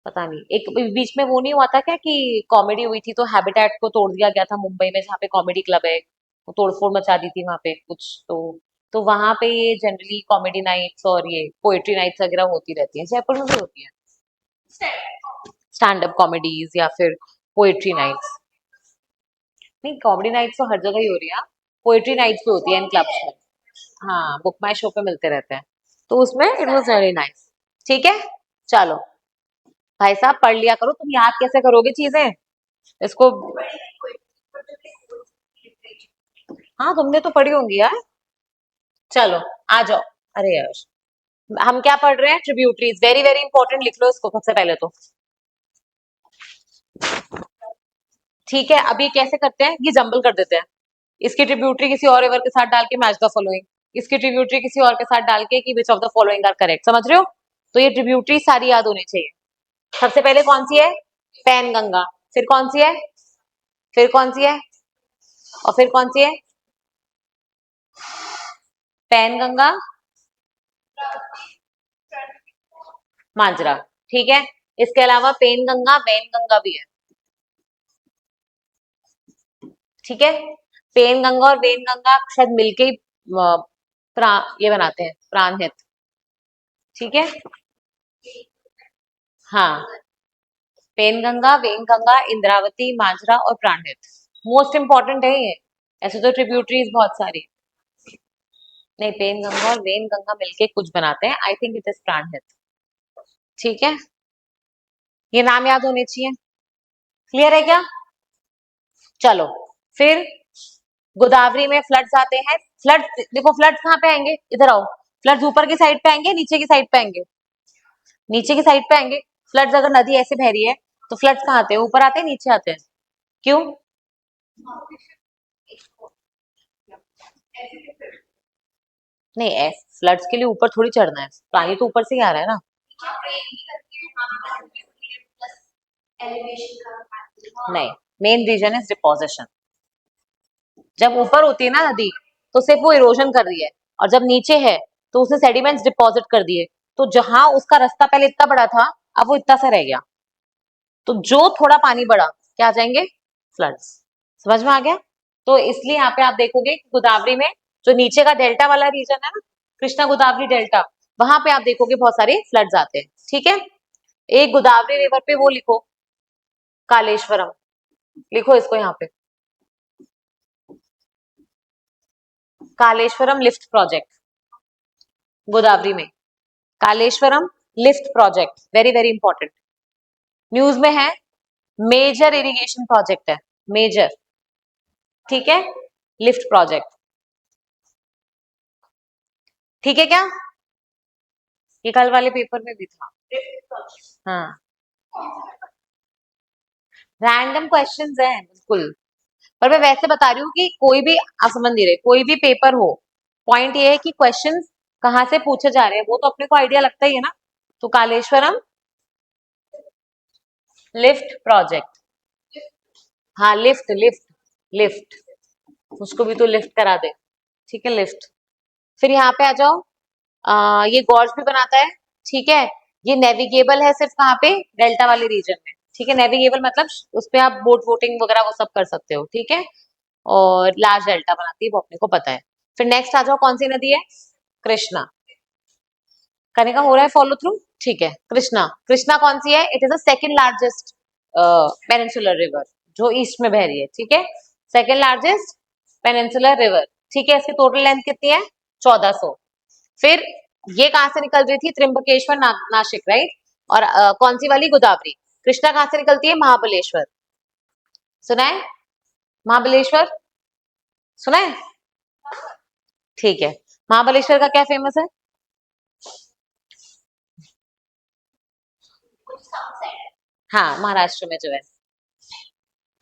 पता नहीं, एक बीच में वो नहीं हुआ था क्या कि कॉमेडी हुई थी तो हैबिटेट को तोड़ दिया गया था मुंबई में, जहाँ पे कॉमेडी क्लब है, वो तोड़फोड़ मचा दी थी वहां पे कुछ, तो वहां पे ये जनरली कॉमेडी नाइट्स और ये पोएट्री नाइट्स वगैरह होती रहती है, जयपुर में भी होती है, स्टैंड अप कॉमेडीज या फिर पोएट्री नाइट्स। नहीं, कॉमेडी नाइट्स तो हर जगह ही हो रही है, पोएट्री नाइट्स भी होती है इन क्लब्स में। हाँ, बुक माई शो पे मिलते रहते हैं, तो उसमें इट वॉज वेरी नाइस, ठीक है। चलो भाई साहब पढ़ लिया करो, तुम याद कैसे करोगे चीजें इसको, हाँ तुमने तो पढ़ी होंगी यार। चलो आ जाओ, अरे यार हम क्या पढ़ रहे हैं, ट्रिब्यूटरीज, वेरी वेरी इंपॉर्टेंट, लिख लो इसको सबसे पहले तो, ठीक है। अब ये कैसे करते हैं, ये जंबल कर देते हैं, इसकी ट्रिब्यूटरी किसी और रिवर के साथ डाल के मैच द फॉलोइंग, इसकी ट्रिब्यूटरी किसी और के साथ डाल के कि which of the following are correct, समझ रहे हो, तो ये ट्रिब्यूटरी सारी याद होनी चाहिए। सबसे पहले कौन सी है, पैन गंगा, फिर कौन सी है, फिर कौन सी है, और फिर कौन सी है, पैन गंगा, मांजरा, ठीक है। इसके अलावा पेन गंगा, वैन गंगा भी है, ठीक है। पेन गंगा और वेन गंगा शायद मिलके ही ये बनाते हैं प्राणहित, ठीक है। हाँ, पेन गंगा, वेन गंगा, इंद्रावती, मांजरा और प्राणहित, मोस्ट इंपॉर्टेंट है ये, ऐसे तो ट्रिब्यूटरीज बहुत सारी, नहीं पेन गंगा और वेन गंगा मिलके कुछ बनाते हैं, आई थिंक इट इज प्राणहित, ठीक है। ये नाम याद होने चाहिए, क्लियर है क्या। चलो फिर गोदावरी में फ्लड्स आते हैं, फ्लड्स देखो, फ्लड्स कहाँ पे आएंगे, इधर आओ, फ्लड्स ऊपर की साइड पे आएंगे, नीचे की साइड पे आएंगे, नीचे की साइड पे आएंगे, फ्लड्स अगर नदी ऐसे बह रही है तो फ्लड्स कहाँ आते हैं, ऊपर आते हैं नीचे आते हैं, क्यों, नहीं ऐसे फ्लड्स के लिए ऊपर थोड़ी चढ़ना है, पानी तो ऊपर से ही आ रहा है ना, नहीं, मेन रीजन इज डिपोजिशन, जब ऊपर होती है ना नदी तो सिर्फ वो इरोजन कर रही है, और जब नीचे है तो उसने सेडिमेंट्स डिपॉजिट कर दिए, तो जहां उसका रास्ता पहले इतना बड़ा था अब वो इतना सा रह गया, तो जो थोड़ा पानी बढ़ा क्या आ जाएंगे, फ्लड्स। समझ में आ गया? तो इसलिए यहाँ पे आप देखोगे कि गोदावरी में जो नीचे का डेल्टा वाला रीजन है ना, कृष्णा गोदावरी डेल्टा, वहां पे आप देखोगे बहुत सारे फ्लड्स आते हैं। ठीक है, एक गोदावरी रिवर पे वो लिखो, कालेश्वरम, लिखो इसको यहाँ पे, कालेश्वरम लिफ्ट प्रोजेक्ट, गोदावरी में Kaleshwaram lift project, very very important, news में है, मेजर इरिगेशन प्रोजेक्ट है, मेजर। ठीक है, लिफ्ट प्रोजेक्ट। ठीक है क्या, ये कल वाले पेपर में भी था। हाँ, रैंडम क्वेश्चंस हैं बिल्कुल, पर मैं वैसे बता रही हूँ कि कोई भी, आप समझ नहीं रहे, कोई भी पेपर हो, पॉइंट ये है कि क्वेश्चंस कहाँ से पूछे जा रहे हैं वो तो अपने को आइडिया लगता ही है ना। तो कालेश्वरम लिफ्ट प्रोजेक्ट, हाँ लिफ्ट लिफ्ट लिफ्ट, उसको भी तो लिफ्ट करा दे। ठीक है, लिफ्ट। फिर यहाँ पे आ जाओ, ये गॉर्ज भी बनाता है। ठीक है, ये नेविगेबल है सिर्फ कहाँ पे, डेल्टा वाले रीजन में। ठीक है, नेविगेबल मतलब उस पे आप बोट बोटिंग वगैरह वो सब कर सकते हो। ठीक है, और लार्ज डेल्टा बनाती है वो अपने को पता है। फिर नेक्स्ट आ जाओ, कौन सी नदी है, कृष्णा। करने का हो रहा है फॉलो थ्रू। ठीक है, कृष्णा, कृष्णा कौन सी है, it is the second largest peninsular river, जो ईस्ट में बह रही है। ठीक है, सेकंड लार्जेस्ट पेनिनसुलर रिवर। ठीक है, इसकी टोटल लेंथ कितनी है, 1400। फिर ये कहाँ से निकल रही थी, त्रिम्बकेश्वर नासिक, राइट। और कौन सी वाली, गोदावरी। कृष्णा कहाँ से निकलती है, महाबलेश्वर। सुना है, महाबलेश्वर सुना है। ठीक है, महाबलेश्वर का क्या फेमस है, हाँ महाराष्ट्र में जो है,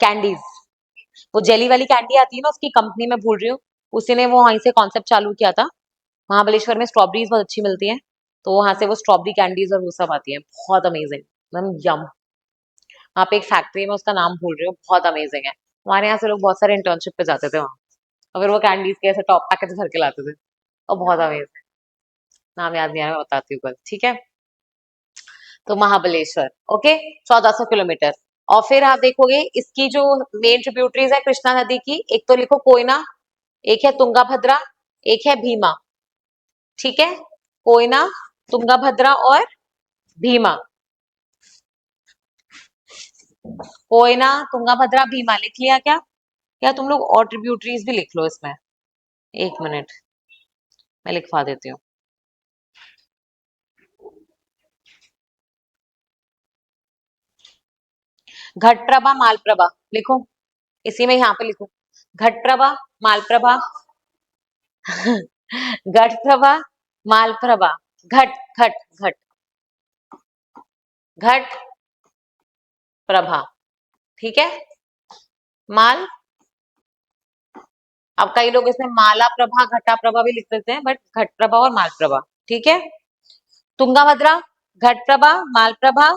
कैंडीज, वो जेली वाली कैंडी आती है ना, उसकी कंपनी में भूल रही हूँ, उसी ने वो वहीं से कॉन्सेप्ट चालू किया था। महाबलेश्वर में स्ट्रॉबेरीज बहुत अच्छी मिलती है, तो वहां से वो स्ट्रॉबेरी कैंडीज और वो सब आती है, बहुत अमेजिंग, एकदम यम। वहाँ पे एक फैक्ट्री में, उसका नाम भूल रही हूँ, बहुत अमेजिंग है। हमारे यहाँ से लोग बहुत सारे इंटर्नशिप पे जाते थे वहाँ, और फिर वो कैंडीज के ऐसे टॉप पैकेट भर के लाते थे, और बहुत अमेजिंग, नाम याद नहीं आ रहा, मैं बताती हूँ कल। ठीक है, तो महाबलेश्वर, ओके, 1400 किलोमीटर। और फिर आप देखोगे इसकी जो मेन ट्रिब्यूटरीज है कृष्णा नदी की, एक तो लिखो कोयना, एक है तुंगाभद्रा, एक है भीमा। ठीक है, कोयना, तुंगाभद्रा और भीमा, कोयना, तुंगाभद्रा, भीमा, लिख लिया क्या, या तुम लोग और ट्रिब्यूटरीज भी लिख लो इसमें, एक मिनट मैं लिखवा देती हूँ। घटप्रभा, मालप्रभा, लिखो, इसी में यहाँ पे लिखो, घटप्रभा, मालप्रभा, घटप्रभा, मालप्रभा, घट घट घट, घट प्रभा। ठीक है, माल, अब कई लोग इसमें माला प्रभा, घटा प्रभा भी लिख देते हैं, बट घट प्रभा और माल प्रभा। ठीक है, तुंगाभद्रा, घट प्रभा, माल प्रभा,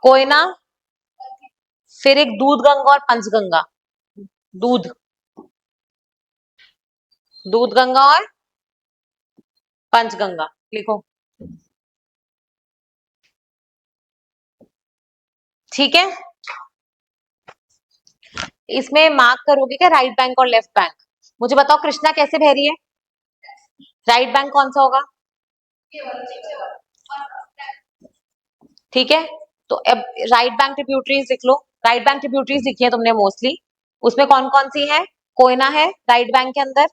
कोयना, फिर एक दूध गंगा और पंचगंगा, दूध, दूध गंगा और पंचगंगा, लिखो। ठीक है, इसमें मार्क करोगे क्या, राइट बैंक और लेफ्ट बैंक। मुझे बताओ कृष्णा कैसे बह रही है, राइट बैंक कौन सा होगा। ठीक है, तो अब राइट बैंक ट्रिब्यूटरीज लिख लो, राइट बैंक ट्रिब्यूटरीज लिखी है तुमने मोस्टली, उसमें कौन कौन सी है, कोयना है राइट बैंक के अंदर,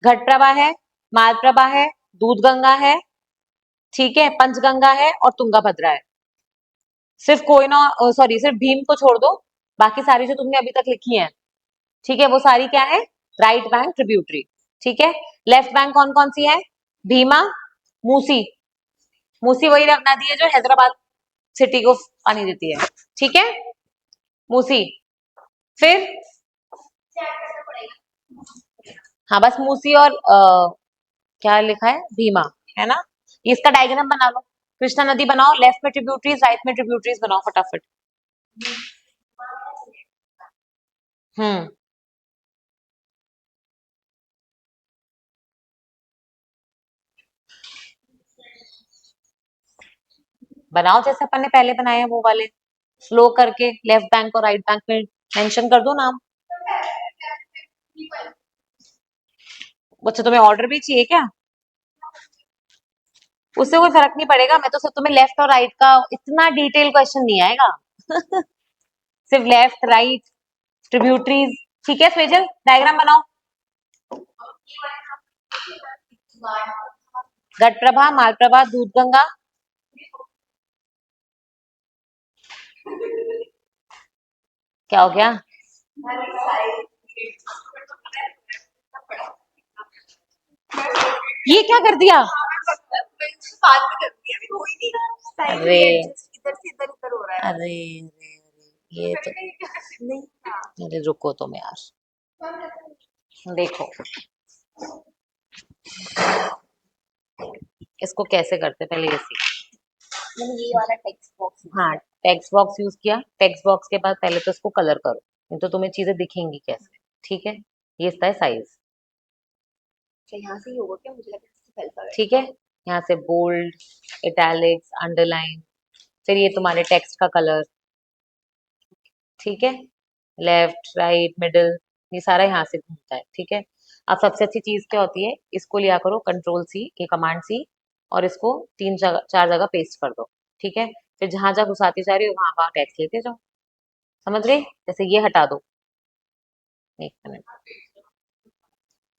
घटप्रभा है, मालप्रभा है, दूधगंगा है, ठीक है, पंचगंगा है और तुंगाभद्रा है। सिर्फ कोयना, सॉरी सिर्फ भीम को छोड़ दो, बाकी सारी जो तुमने अभी तक लिखी है, ठीक है, वो सारी क्या है, राइट बैंक ट्रिब्यूटरी। ठीक है, लेफ्ट बैंक कौन कौन सी है, भीमा, मूसी, मूसी वही नदी है जो हैदराबाद सिटी को पानी देती है। ठीक है, मूसी, फिर हाँ बस मूसी और क्या लिखा है, भीमा, है ना। इसका डायग्राम बना लो, कृष्णा नदी बनाओ, लेफ्ट में ट्रिब्यूटरीज, राइट में ट्रिब्यूटरीज बनाओ फटाफट। हम्म, बनाओ जैसे अपन ने पहले बनाए हैं वो वाले। फ्लो करके लेफ्ट बैंक और राइट बैंक में मेंशन कर दो नाम। अच्छा तुम्हें ऑर्डर भी चाहिए क्या? उससे कोई फर्क नहीं पड़ेगा, मैं तो सिर्फ तुम्हें लेफ्ट और राइट का, इतना डिटेल क्वेश्चन नहीं आएगा। सिर्फ लेफ्ट राइट ट्रिब्यूटरीज। ठीक है स्वेजल, डायग्राम बनाओ। घटप्रभा, मालप्रभा, दूधगंगा। क्या हो गया? ये क्या कर दिया? अरे अरे ये तो, अरे रुको तुम यार, देखो इसको कैसे करते पहले ये सीख। मैंने ये वाला टेक्स्ट बॉक्स, हाँ टेक्स्ट बॉक्स यूज किया। टेक्स्ट बॉक्स के बाद पहले तो इसको कलर करो, नहीं तो तुम्हें चीजें दिखेंगी कैसे। ठीक है, ये इसका है साइज। यहाँ से ही होगा क्या, मुझे लगा ठीक है, यहाँ से बोल्ड, इटैलिक्स, अंडरलाइन, फिर ये तुम्हारे टेक्स्ट का कलर। ठीक है, लेफ्ट राइट मिडिल, ये सारा यहाँ से घूमता है। ठीक है, अब सबसे अच्छी चीज क्या होती है, इसको लिया करो कंट्रोल सी, ये कमांड सी, और इसको 3 4 जगह पेस्ट कर दो। ठीक है, फिर जहां जहां घुसाती जा रही हो वहां वहां टेक्स्ट लेते जाओ। समझ गए? जैसे ये हटा दो, एक मिनट,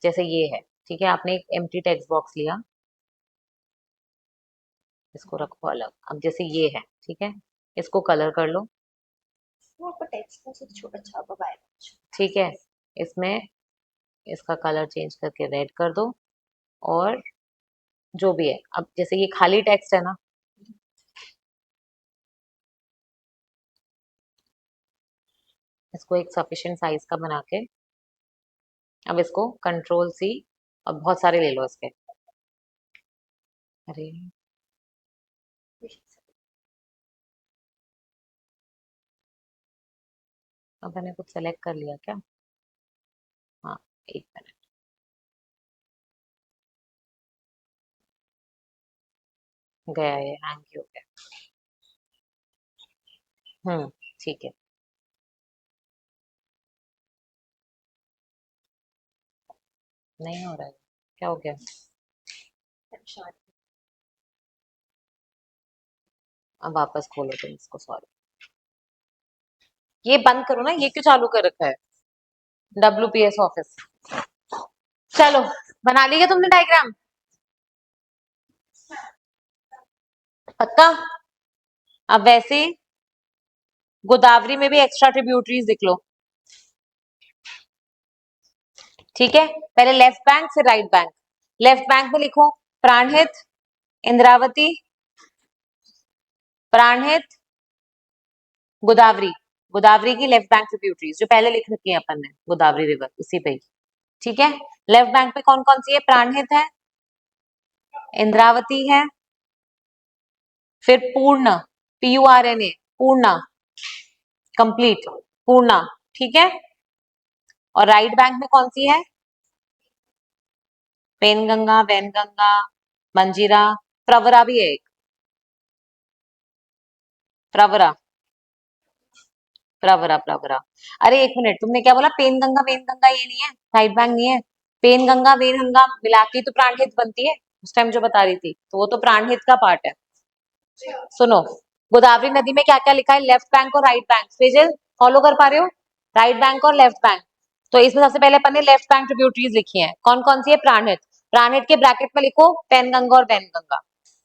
जैसे ये है। ठीक है, आपने एक एम्प्टी टेक्स्ट बॉक्स लिया, इसको रखो अलग। अब जैसे ये है, ठीक है, इसको कलर कर लो। वो आपका टेक्स्ट बॉक्स तो छोटा छापा पाएगा। ठीक है, इसमें इसका कलर चेंज करके रेड कर दो, और जो भी है, अब जैसे ये खाली टेक्स्ट है ना, इसको एक सफिशिएंट साइज का बना के, अब इसको कंट्रोल सी, और बहुत सारे ले लो इसके। अरे अब मैंने कुछ सेलेक्ट कर लिया क्या? हाँ, एक मिनट, गया ये, हैंग हो गया। ठीक है, नहीं हो रहा है, क्या हो गया? अच्छा, अब वापस खोलो तुम इसको, सॉरी। ये बंद करो ना, ये क्यों चालू कर रखा है? WPS office. चलो, बना लिया तुमने डायग्राम? पक्का? अब वैसे गोदावरी में भी एक्स्ट्रा ट्रिब्यूटरीज लिख लो। ठीक है, पहले लेफ्ट बैंक फिर राइट बैंक। लेफ्ट बैंक में लिखो प्राणहित, इंद्रावती, प्राणहित, गोदावरी। गोदावरी की लेफ्ट बैंक ट्रिब्यूटरीज जो पहले लिख रखी है अपन ने, गोदावरी रिवर उसी पे ही। ठीक है, लेफ्ट बैंक पे कौन कौन सी है? प्राणहित है, इंद्रावती है, फिर पूर्ण, PURNA, पूर्णा, कंप्लीट, पूर्णा। ठीक है, और राइट बैंक में कौन सी है? पेनगंगा, वैनगंगा, मंजीरा, प्रवरा भी है एक, प्रवरा, प्रवरा प्रवरा। अरे एक मिनट, तुमने क्या बोला? पेनगंगा वेनगंगा ये नहीं है, राइट बैंक नहीं है। पेनगंगा वेनगंगा मिला के तो प्राणहित बनती है, उस टाइम जो बता रही थी, तो वो तो प्राणहित का पार्ट है। सुनो, गोदावरी नदी में क्या क्या लिखा है, लेफ्ट बैंक और राइट बैंक, फेजल फॉलो कर पा रहे हो? राइट बैंक और लेफ्ट बैंक। तो इसमें सबसे पहले अपन ने लेफ्ट बैंक ट्रिब्यूटरीज लिखी है, कौन कौन सी है? प्राणहित। प्राणहित के ब्रैकेट में लिखो पेनगंगा और वैनगंगा,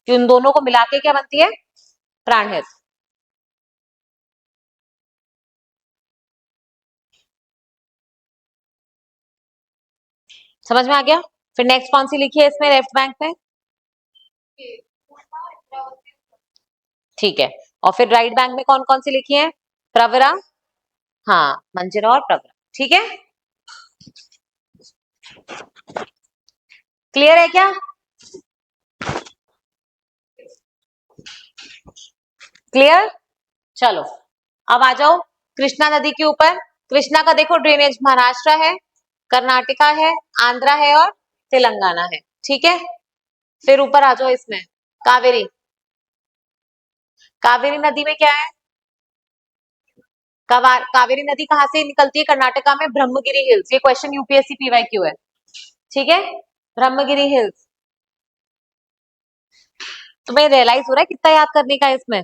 कि उन दोनों को मिला के क्या बनती है? प्राणहित। समझ में आ गया? फिर नेक्स्ट कौन सी लिखी है इसमें लेफ्ट बैंक में? ठीक है, और फिर राइट बैंक में कौन कौन सी लिखी है? प्रवरा, हाँ मंजिरा और प्रवरा। ठीक है, क्लियर है क्या? क्लियर? चलो, अब आ जाओ कृष्णा नदी के ऊपर। कृष्णा का देखो ड्रेनेज महाराष्ट्र है, कर्नाटका है, आंध्रा है और तेलंगाना है। ठीक है, फिर ऊपर आ जाओ इसमें, कावेरी। कावेरी नदी में क्या है? कावेरी नदी कहाँ से निकलती है कर्नाटका में? ब्रह्मगिरी हिल्स। ये क्वेश्चन यूपीएससी पीवाईक्यू है, ठीक है। ब्रह्मगिरी हिल्स। तुम्हें रियलाइज हो रहा है कितना याद करने का है इसमें?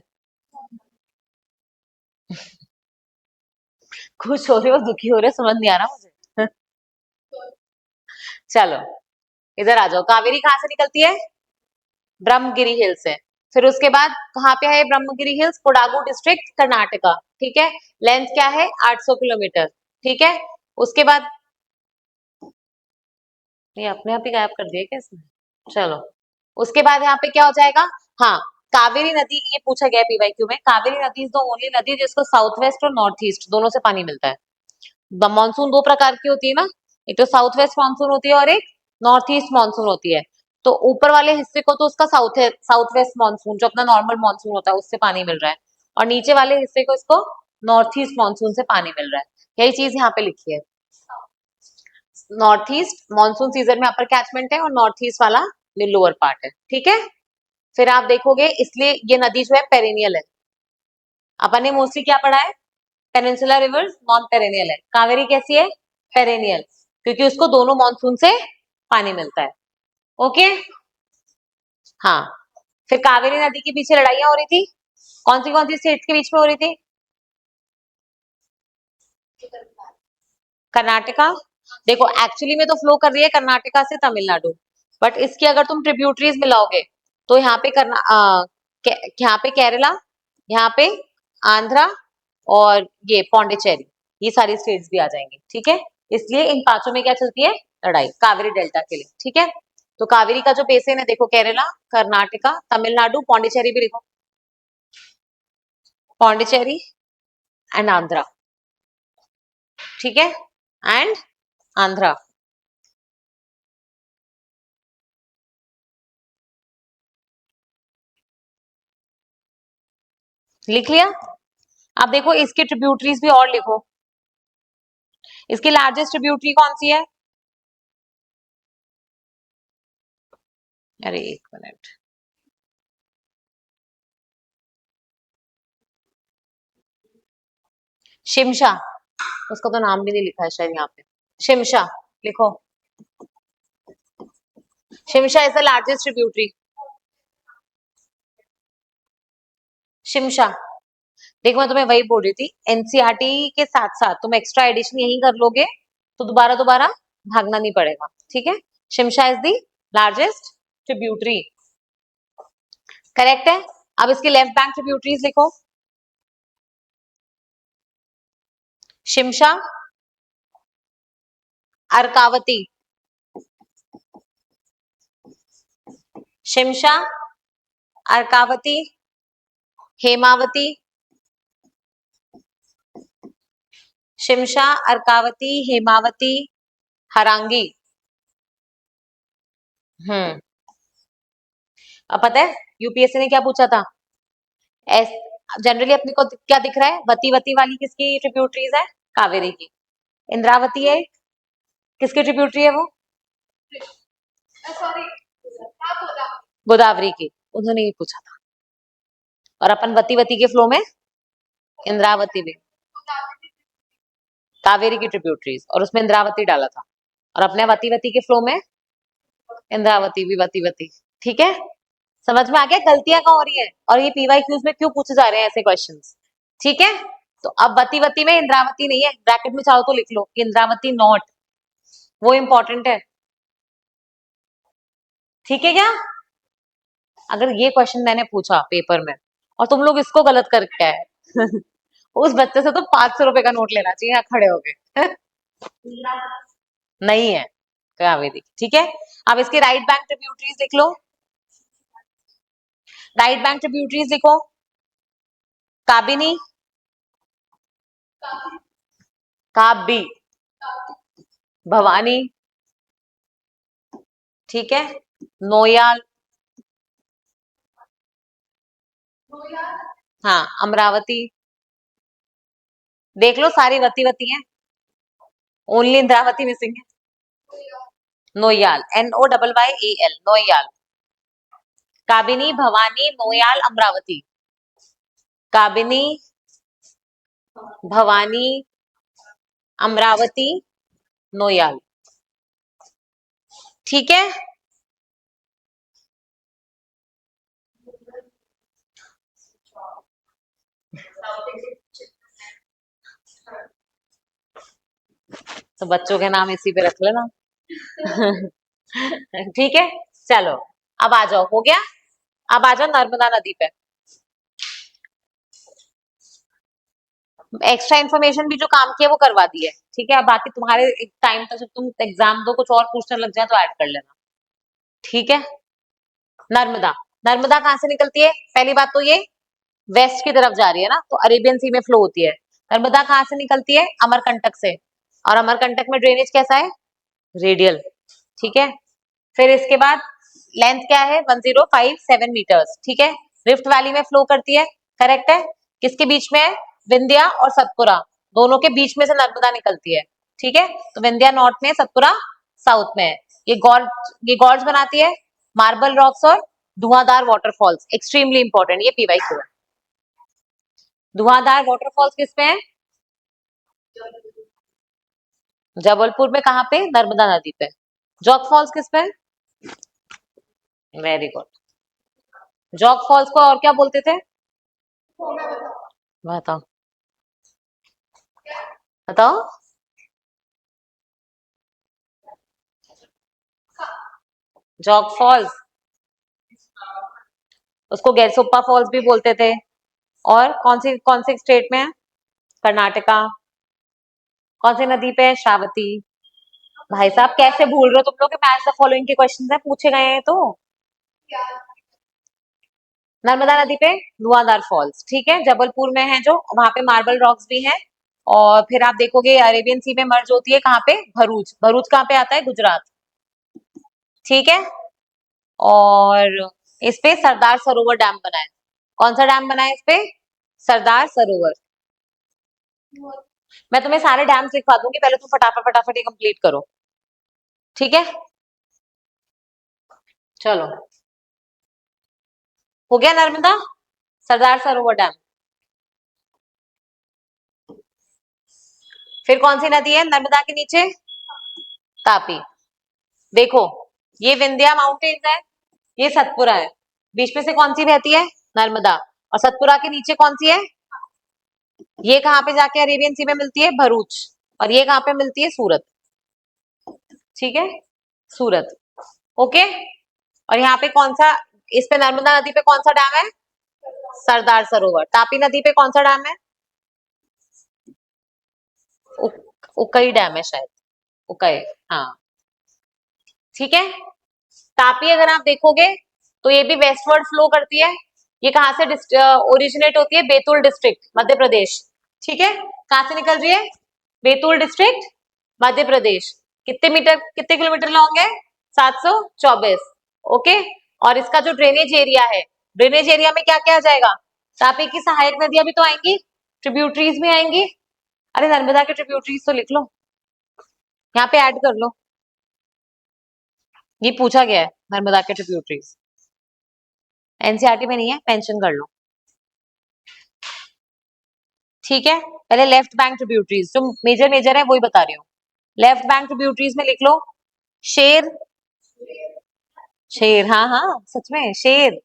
खुश हो रहे हो, दुखी हो रहे हो, समझ नहीं आ रहा मुझे। चलो इधर आ जाओ। कावेरी कहाँ से निकलती है? ब्रह्मगिरी हिल्स से। फिर उसके बाद कहाँ पे है ब्रह्मगिरी हिल्स? कोडागु डिस्ट्रिक्ट, कर्नाटका, ठीक है। लेंथ क्या है? 800 किलोमीटर, ठीक है। उसके बाद ये अपने आप ही गायब कर दिया क्या इसने? चलो उसके बाद यहाँ पे क्या हो जाएगा? हाँ, कावेरी नदी, ये पूछा गया पीवाईक्यू में, कावेरी नदी इज द ओनली नदी जिसको साउथ वेस्ट और नॉर्थ ईस्ट दोनों से पानी मिलता है। मानसून दो प्रकार की होती है ना, एक तो साउथ वेस्ट मानसून होती है और एक नॉर्थ ईस्ट मानसून होती है। तो ऊपर वाले हिस्से को तो उसका साउथ वेस्ट मानसून जो अपना नॉर्मल मानसून होता है उससे पानी मिल रहा है, और नीचे वाले हिस्से को इसको नॉर्थ ईस्ट मानसून से पानी मिल रहा है। यही चीज यहाँ पे लिखी है। नॉर्थ ईस्ट मानसून सीजन में अपर कैचमेंट है और नॉर्थ ईस्ट वाला लोअर पार्ट है, ठीक है। फिर आप देखोगे इसलिए ये नदी जो है पेरेनियल है। अपन ने मोस्टली क्या पढ़ा है? पेनिनसुलर रिवर्स नॉन पेरेनियल है। कावेरी कैसी है? पेरेनियल, क्योंकि उसको दोनों मानसून से पानी मिलता है। ओके, हाँ। फिर कावेरी नदी के पीछे लड़ाइयां हो रही थी, कौन सी स्टेट्स के बीच में हो रही थी? कर्नाटका। देखो एक्चुअली में तो फ्लो कर रही है कर्नाटका से तमिलनाडु, बट इसकी अगर तुम ट्रिब्यूटरीज मिलाओगे तो यहाँ पे यहाँ पे केरला, यहाँ पे आंध्रा, और ये पौंडीचेरी, ये सारी स्टेट्स भी आ जाएंगी, ठीक है। इसलिए इन पांचों में क्या चलती है? लड़ाई, कावेरी डेल्टा के लिए, ठीक है। तो कावेरी का जो बेसिन है देखो, केरला, कर्नाटका, तमिलनाडु, पौंडीचेरी भी लिखो, पौंडीचेरी एंड आंध्रा, ठीक है, एंड आंध्रा। लिख लिया? अब देखो इसकी ट्रिब्यूटरीज भी और लिखो। इसकी लार्जेस्ट ट्रिब्यूटरी कौन सी है? अरे एक मिनट, शिमशा। उसका तो नाम भी नहीं लिखा है शायद यहाँ पे। शिमशा लिखो। Shimsha is the largest tributary. Shimsha. देखो मैं तुम्हें वही बोल रही थी, एनसीईआरटी के साथ साथ तुम एक्स्ट्रा एडिशन यही कर लोगे तो दोबारा दोबारा भागना नहीं पड़ेगा, ठीक है। Shimsha is the largest tributary, correct है। अब इसके लेफ्ट बैंक ट्रिब्यूटरीज लिखो। शिमशा, अर्कावती, शिमशा, अर्कावती, हेमावती, शिमशा, अर्कावती, हेमावती, हरांगी। हम्म। अब पता है यूपीएससी ने क्या पूछा था? एस जनरली अपने को क्या दिख रहा है? वती वती वाली किसकी ट्रिब्यूटरीज है? कावेरी की। इंद्रावती है, किसकी ट्रिब्यूटरी है वो? गोदावरी की। उन्होंने ये पूछा था। और अपन वती वती के फ्लो में इंद्रावती भी, कावेरी की ट्रिब्यूटरीज, और उसमें इंद्रावती डाला था, और अपने वती वती के फ्लो में इंद्रावती भी वती वती, ठीक है। समझ में आ गया गलतियां कहाँ हो रही है और ये पीवाईक्यूज में क्यों पूछे जा रहे हैं ऐसे क्वेश्चंस, ठीक है। तो अब वती वती में इंद्रावती नहीं है, ब्रैकेट में चाहो तो लिख लो कि इंद्रावती नॉट, वो इंपॉर्टेंट है, ठीक है क्या। अगर ये क्वेश्चन मैंने पूछा पेपर में और तुम लोग इसको गलत करके आए उस बच्चे से तो 500 रुपए का नोट लेना चाहिए यहाँ खड़े होके नहीं है कावेरी, ठीक है। अब इसके राइट बैंक ट्रिब्यूटरीज लिख लो। राइट बैंक ट्रिब्यूटरीज लिखो। काबिनी, काबी, भवानी, ठीक है, नोयाल, हाँ, अमरावती। देख लो सारी वती वती हैं, ओनली इंद्रावती मिसिंग है। नोयाल, NOYYAL, नोयाल। काबिनी, भवानी, नोयाल, अमरावती। काबिनी, भवानी, अमरावती, नोयाल। ठीक है। तो बच्चों के नाम इसी पे रख लेना। ठीक है। चलो, अब आ जाओ, हो गया। अब आ जाओ नर्मदा नदी पे। एक्स्ट्रा इन्फॉर्मेशन भी जो काम की है वो करवा दी है। ठीक है, अब बाकी तुम्हारे टाइम तक जब तुम एग्जाम दो कुछ और पूछने लग जाए तो ऐड कर लेना। ठीक है। नर्मदा, नर्मदा कहाँ से निकलती है? पहली बात तो ये वेस्ट की तरफ जा रही है ना, तो अरेबियन सी में फ्लो होती है। नर्मदा कहाँ से निकलती है? अमरकंटक से। और अमरकंटक में ड्रेनेज कैसा है? रेडियल। ठीक है। फिर इसके बाद लेंथ क्या है? 1057 मीटर्स। ठीक है। रिफ्ट वैली में फ्लो करती है। करेक्ट है। किसके बीच में है? विंध्या और सतपुरा, दोनों के बीच में से नर्मदा निकलती है। ठीक है। तो विंध्या नॉर्थ में, सतपुरा साउथ में है। ये गॉर्ज बनाती है मार्बल रॉक्स और धुआंधार वाटरफॉल्स। एक्सट्रीमली इंपॉर्टेंट, ये पीवाईक्यू है। धुआंधार वाटरफॉल्स किस पे है? जबलपुर में। कहाँ पे? नर्मदा नदी पे। जॉग फॉल्स किस पे है? Very good. जॉग फॉल्स को और क्या बोलते थे? बताओ, बताओ। जॉग फॉल्स, उसको गैरसोप्पा फॉल्स भी बोलते थे। और कौन सी स्टेट में है? कर्नाटका। कौन सी नदी पे है? श्रावती। भाई साहब कैसे भूल रहे हो तुम लोग कि मैच द फॉलोइंग के क्वेश्चन है, पूछे गए हैं तो। नर्मदा नदी पे धुआंधार फॉल्स। ठीक है, जबलपुर में है जो, वहां पे मार्बल रॉक्स भी हैं। और फिर आप देखोगे अरेबियन सी में मर्ज होती है कहाँ पे? भरूच। भरूच कहाँ पे आता है? गुजरात। ठीक है। और इस पे सरदार सरोवर डैम बना है। कौन सा डैम बना है इस पे? सरदार सरोवर। मैं तुम्हें सारे डैम्स लिखवा दूंगी, पहले तुम फटाफट फटाफट ये कंप्लीट करो। ठीक है। चलो, हो गया नर्मदा, सरदार सरोवर डैम। फिर कौन सी नदी है नर्मदा के नीचे? तापी। देखो, ये विंध्या माउंटेन्स है, ये सतपुरा है, बीच में से कौन सी बहती है? नर्मदा। और सतपुरा के नीचे कौन सी है? ये कहाँ पे जाके अरेबियन सी में मिलती है? भरूच। और ये कहाँ पे मिलती है? सूरत। ठीक है, सूरत। ओके। और यहाँ पे कौन सा, इस पे नर्मदा नदी पे कौन सा डैम है? सरदार सरोवर। तापी नदी पे कौन सा डैम है? उकई डैम है शायद। उकई। हाँ। ठीक है। तापी अगर आप देखोगे तो ये भी वेस्टवर्ड फ्लो करती है। ये कहाँ से ओरिजिनेट होती है? बैतूल डिस्ट्रिक्ट, मध्य प्रदेश। ठीक है। कहाँ से निकल रही है? बैतूल डिस्ट्रिक्ट, मध्य प्रदेश। कितने किलोमीटर लॉन्ग है? 724। ओके। और इसका जो ड्रेनेज एरिया है, ड्रेनेज एरिया में क्या क्या आ जाएगा? तापी की सहायक नदियां भी तो आएंगी, ट्रिब्यूटरीज भी आएंगी। अरे नर्मदा के ट्रिब्यूटरीज तो लिख लो, यहाँ पे ऐड कर लो। ये पूछा गया है, नर्मदा के ट्रिब्यूटरीज। एनसीईआरटी में नहीं है, मेंशन कर लो। ठीक है। पहले लेफ्ट बैंक ट्रिब्यूटरीज जो मेजर मेजर है वही बता रही हूँ। लेफ्ट बैंक ट्रिब्यूटरीज में लिख लो। शेर। शेर, हाँ हाँ सच में शेर।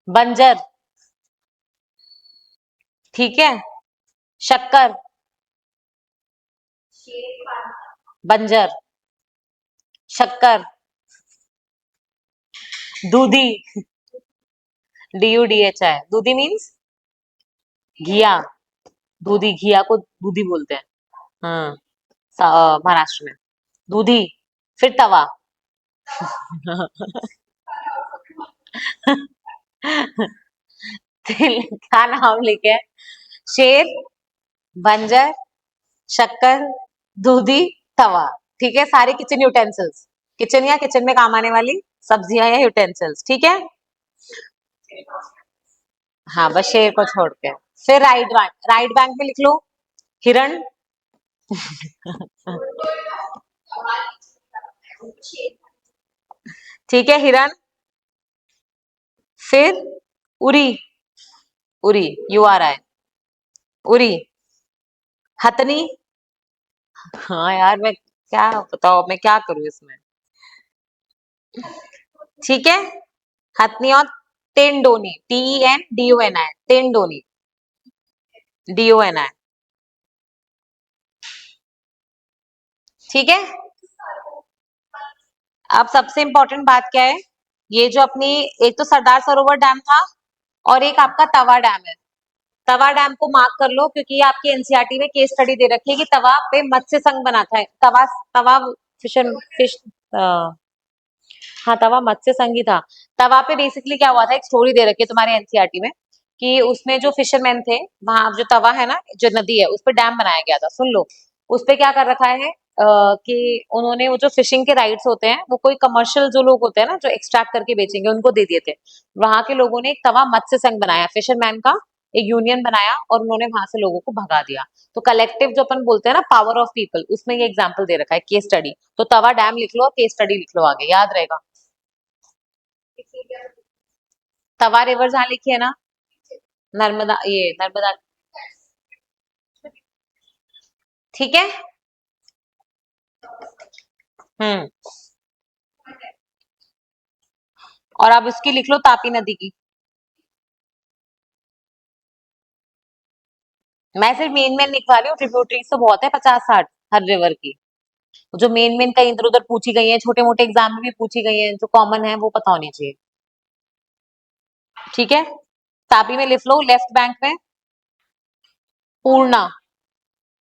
बंजर। ठीक है। शक्कर। बंजर। शक्कर। दूधी। DUDHI, दूधी मीन्स घिया। दूधी, घिया को दूधी बोलते हैं। हाँ, महाराष्ट्र में दूधी। फिर तवा। तिल का नाम लिखे? शेर, बंजर, शक्कर, दूधी, तवा। ठीक है, सारे किचन यूटेंसिल्स, किचन या किचन में काम आने वाली सब्जियां या यूटेंसिल्स। ठीक है। हाँ, बस शेर को छोड़ के। फिर राइट बैंक में लिख लो हिरण। ठीक है, हिरण। फिर उरी। उरी, URI। उरी, हथनी। हाँ यार, मैं क्या बताओ, मैं क्या करूँ इसमें। ठीक है, हथनी और तेंडोनी, TENDONI, तेंडोनी, DONI। ठीक है, अब सबसे इंपॉर्टेंट बात क्या है, ये जो अपनी, एक तो सरदार सरोवर डैम था और एक आपका तवा डैम है। तवा डैम को मार्क कर लो, क्योंकि ये आपकी एनसीईआरटी में केस स्टडी दे रखी है कि तवा पे मत्स्य संघ बनाता है। तवा, तवा फिश, हाँ तवा मत्स्य संघ ही था। तवा पे बेसिकली क्या हुआ था, एक स्टोरी दे रखी है तुम्हारे एनसीईआरटी में, कि उसमें जो फिशरमैन थे, वहां जो तवा है ना, जो नदी है, उस पर डैम बनाया गया था। सुन लो, उस पे क्या कर रखा है, कि उन्होंने वो जो फिशिंग के राइट्स होते हैं, वो कोई कमर्शियल जो लोग होते हैं ना, जो एक्सट्रैक्ट करके बेचेंगे, उनको दे दिए थे। वहां के लोगों ने एक तवा मत्स्य संघ बनाया, फिशरमैन का एक यूनियन बनाया, और उन्होंने वहां से लोगों को भगा दिया। तो कलेक्टिव जो अपन बोलते हैं ना, पावर ऑफ पीपल, उसमें ये एग्जाम्पल दे रखा है, केस स्टडी। तो तवा डैम लिख लो और केस स्टडी लिख लो, आगे याद रहेगा। तवा रिवर जहाँ लिखी है ना, नर्मदा, ये नर्मदा। ठीक है। हम्म। और अब इसकी लिख लो, तापी नदी की। मैं सिर्फ मेन मेन लिखवा रही हूँ, ट्रिब्यूटरीज तो बहुत है, 50-60 हर रिवर की। जो मेन मेन कहीं इधर उधर पूछी गई है, छोटे मोटे एग्जाम में भी पूछी गई है, जो कॉमन है वो पता होनी चाहिए। ठीक है, तापी में लिख लो, लेफ्ट बैंक में पूर्णा,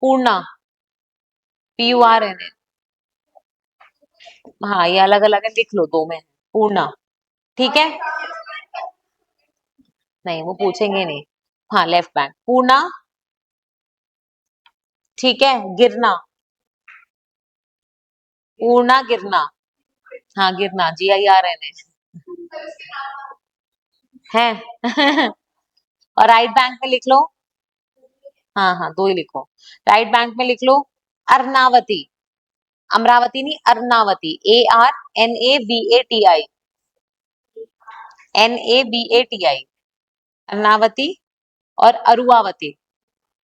पूर्णा, PURNA। हाँ, ये अलग अलग है, लिख लो, दो में है, पूर्णा। ठीक है, नहीं वो पूछेंगे नहीं। हाँ, लेफ्ट बैंक पूर्णा। ठीक है, गिरना, पूर्णा गिरना। हाँ, गिरना, GIRNA है। और राइट बैंक में लिख लो। हाँ हाँ, दो ही लिखो। राइट बैंक में लिख लो, अर्नावती। अमरावती नहीं, अर्नावती, ARNAVATI, NABATI, अर्नावती। और अरुआवती,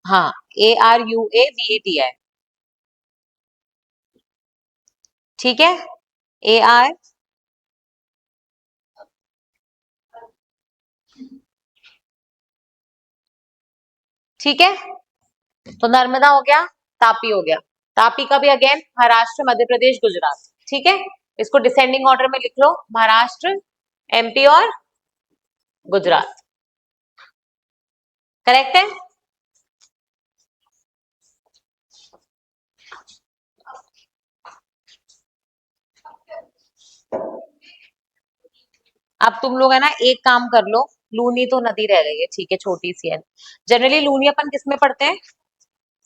हाँ, ARUAVATI। ठीक है, AR। ठीक है, तो नर्मदा हो गया, तापी हो गया। तापी का भी अगेन महाराष्ट्र, मध्य प्रदेश, गुजरात। ठीक है, इसको डिसेंडिंग ऑर्डर में लिख लो, महाराष्ट्र, MP और गुजरात। करेक्ट है। अब तुम लोग है ना, एक काम कर लो, लूनी तो नदी रह गई है, ठीक है, छोटी सी है। जनरली लूनी अपन किस में पढ़ते हैं,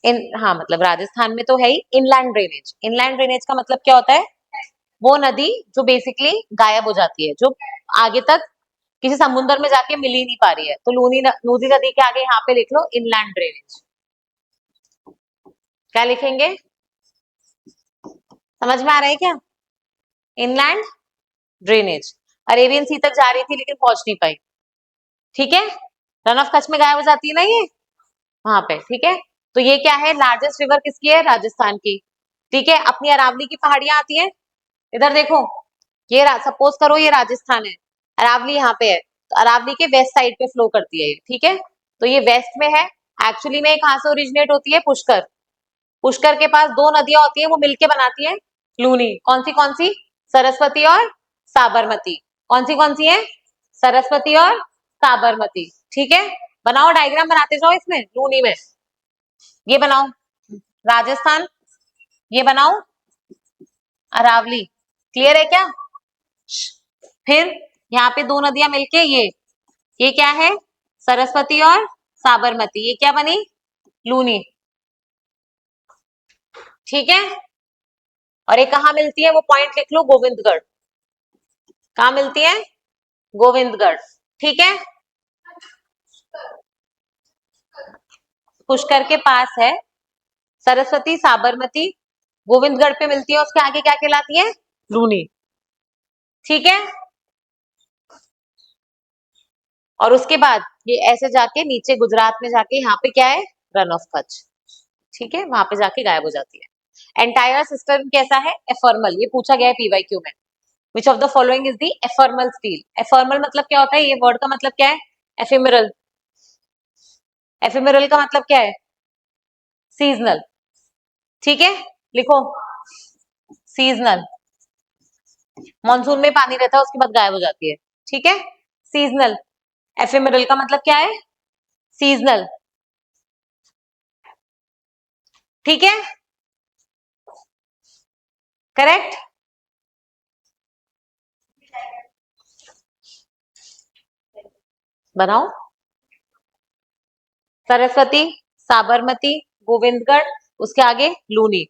इन, हाँ मतलब राजस्थान में तो है ही। इनलैंड ड्रेनेज, इनलैंड ड्रेनेज का मतलब क्या होता है, वो नदी जो बेसिकली गायब हो जाती है, जो आगे तक किसी समुद्र में जाके मिल ही नहीं पा रही है, तो लूनी नदी के आगे यहाँ पे लिख लो, इनलैंड ड्रेनेज। क्या लिखेंगे, समझ में आ रहा है क्या, इनलैंड ड्रेनेज। अरेबियन सी तक जा रही थी लेकिन पहुंच नहीं पाई। ठीक है, रन ऑफ कच्छ में गायब हो जाती है ना ये, वहां पे। ठीक है, तो ये क्या है, लार्जेस्ट रिवर किसकी है, राजस्थान की। ठीक है, अपनी अरावली की पहाड़ियां आती हैं, इधर देखो, ये सपोज करो ये राजस्थान है, अरावली यहाँ पे है, तो अरावली के वेस्ट साइड पे फ्लो करती है ये। ठीक है, तो ये वेस्ट में है। एक्चुअली में कहाँ से ओरिजिनेट होती है, पुष्कर। पुष्कर के पास दो नदियां होती है, वो मिलके बनाती है लूनी। कौन सी, सरस्वती और साबरमती। कौन सी है, सरस्वती और साबरमती। ठीक है, बनाओ, डायग्राम बनाते जाओ इसमें, लूनी में। ये बनाओ राजस्थान, ये बनाओ अरावली। क्लियर है क्या। फिर यहाँ पे दो नदियां मिलके ये क्या है, सरस्वती और साबरमती, ये क्या बनी, लूनी। ठीक है, और ये कहाँ मिलती है, वो पॉइंट लिख लो, गोविंदगढ़। कहाँ मिलती है, गोविंदगढ़। ठीक है, पुष्कर के पास है, सरस्वती साबरमती, गोविंदगढ़ पे मिलती है, उसके आगे क्या कहलाती है, लूनी। ठीक है, और उसके बाद ये ऐसे जाके नीचे गुजरात में जाके यहाँ पे क्या है, रन ऑफ कच्छ, ठीक है, वहां पे जाके गायब हो जाती है। एंटायर सिस्टम कैसा है? एफर्मल, ये पूछा गया है पीवाईक्यू में। Which of the following is the ephemeral steel? Ephemeral मतलब क्या होता है? ये वर्ड का मतलब क्या है? एफिमरल। एफिमरल का मतलब क्या है? सीजनल, ठीक है, लिखो सीजनल। मानसून में पानी रहता है, उसके बाद गायब हो जाती है, ठीक है, सीजनल। एफिमरल का मतलब क्या है? सीजनल, ठीक है, करेक्ट। बनाओ। सरस्वती, साबरमती, गोविंदगढ़, उसके आगे लूनी,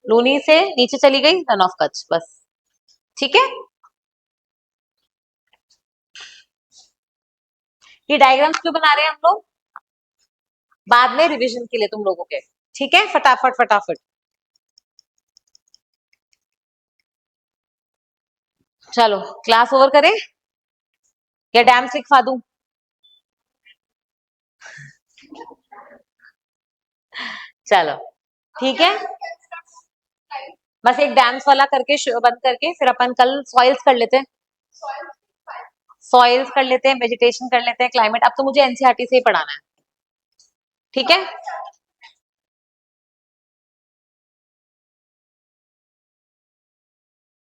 लूनी से नीचे चली गई रन ऑफ कच्छ, बस, ठीक है। ये डायग्राम्स क्यों बना रहे हैं हम लोग? बाद में रिवीजन के लिए तुम लोगों के, ठीक है, फटाफट फटाफट। चलो क्लास ओवर करें या डैम्स लिखवा दूं? चलो ठीक है, बस एक डैम्स वाला करके बंद करके फिर अपन कल सॉइल्स कर लेते हैं। सॉइल्स कर लेते हैं, वेजिटेशन कर लेते हैं, क्लाइमेट। अब तो मुझे एनसीईआरटी से ही पढ़ाना है, ठीक है।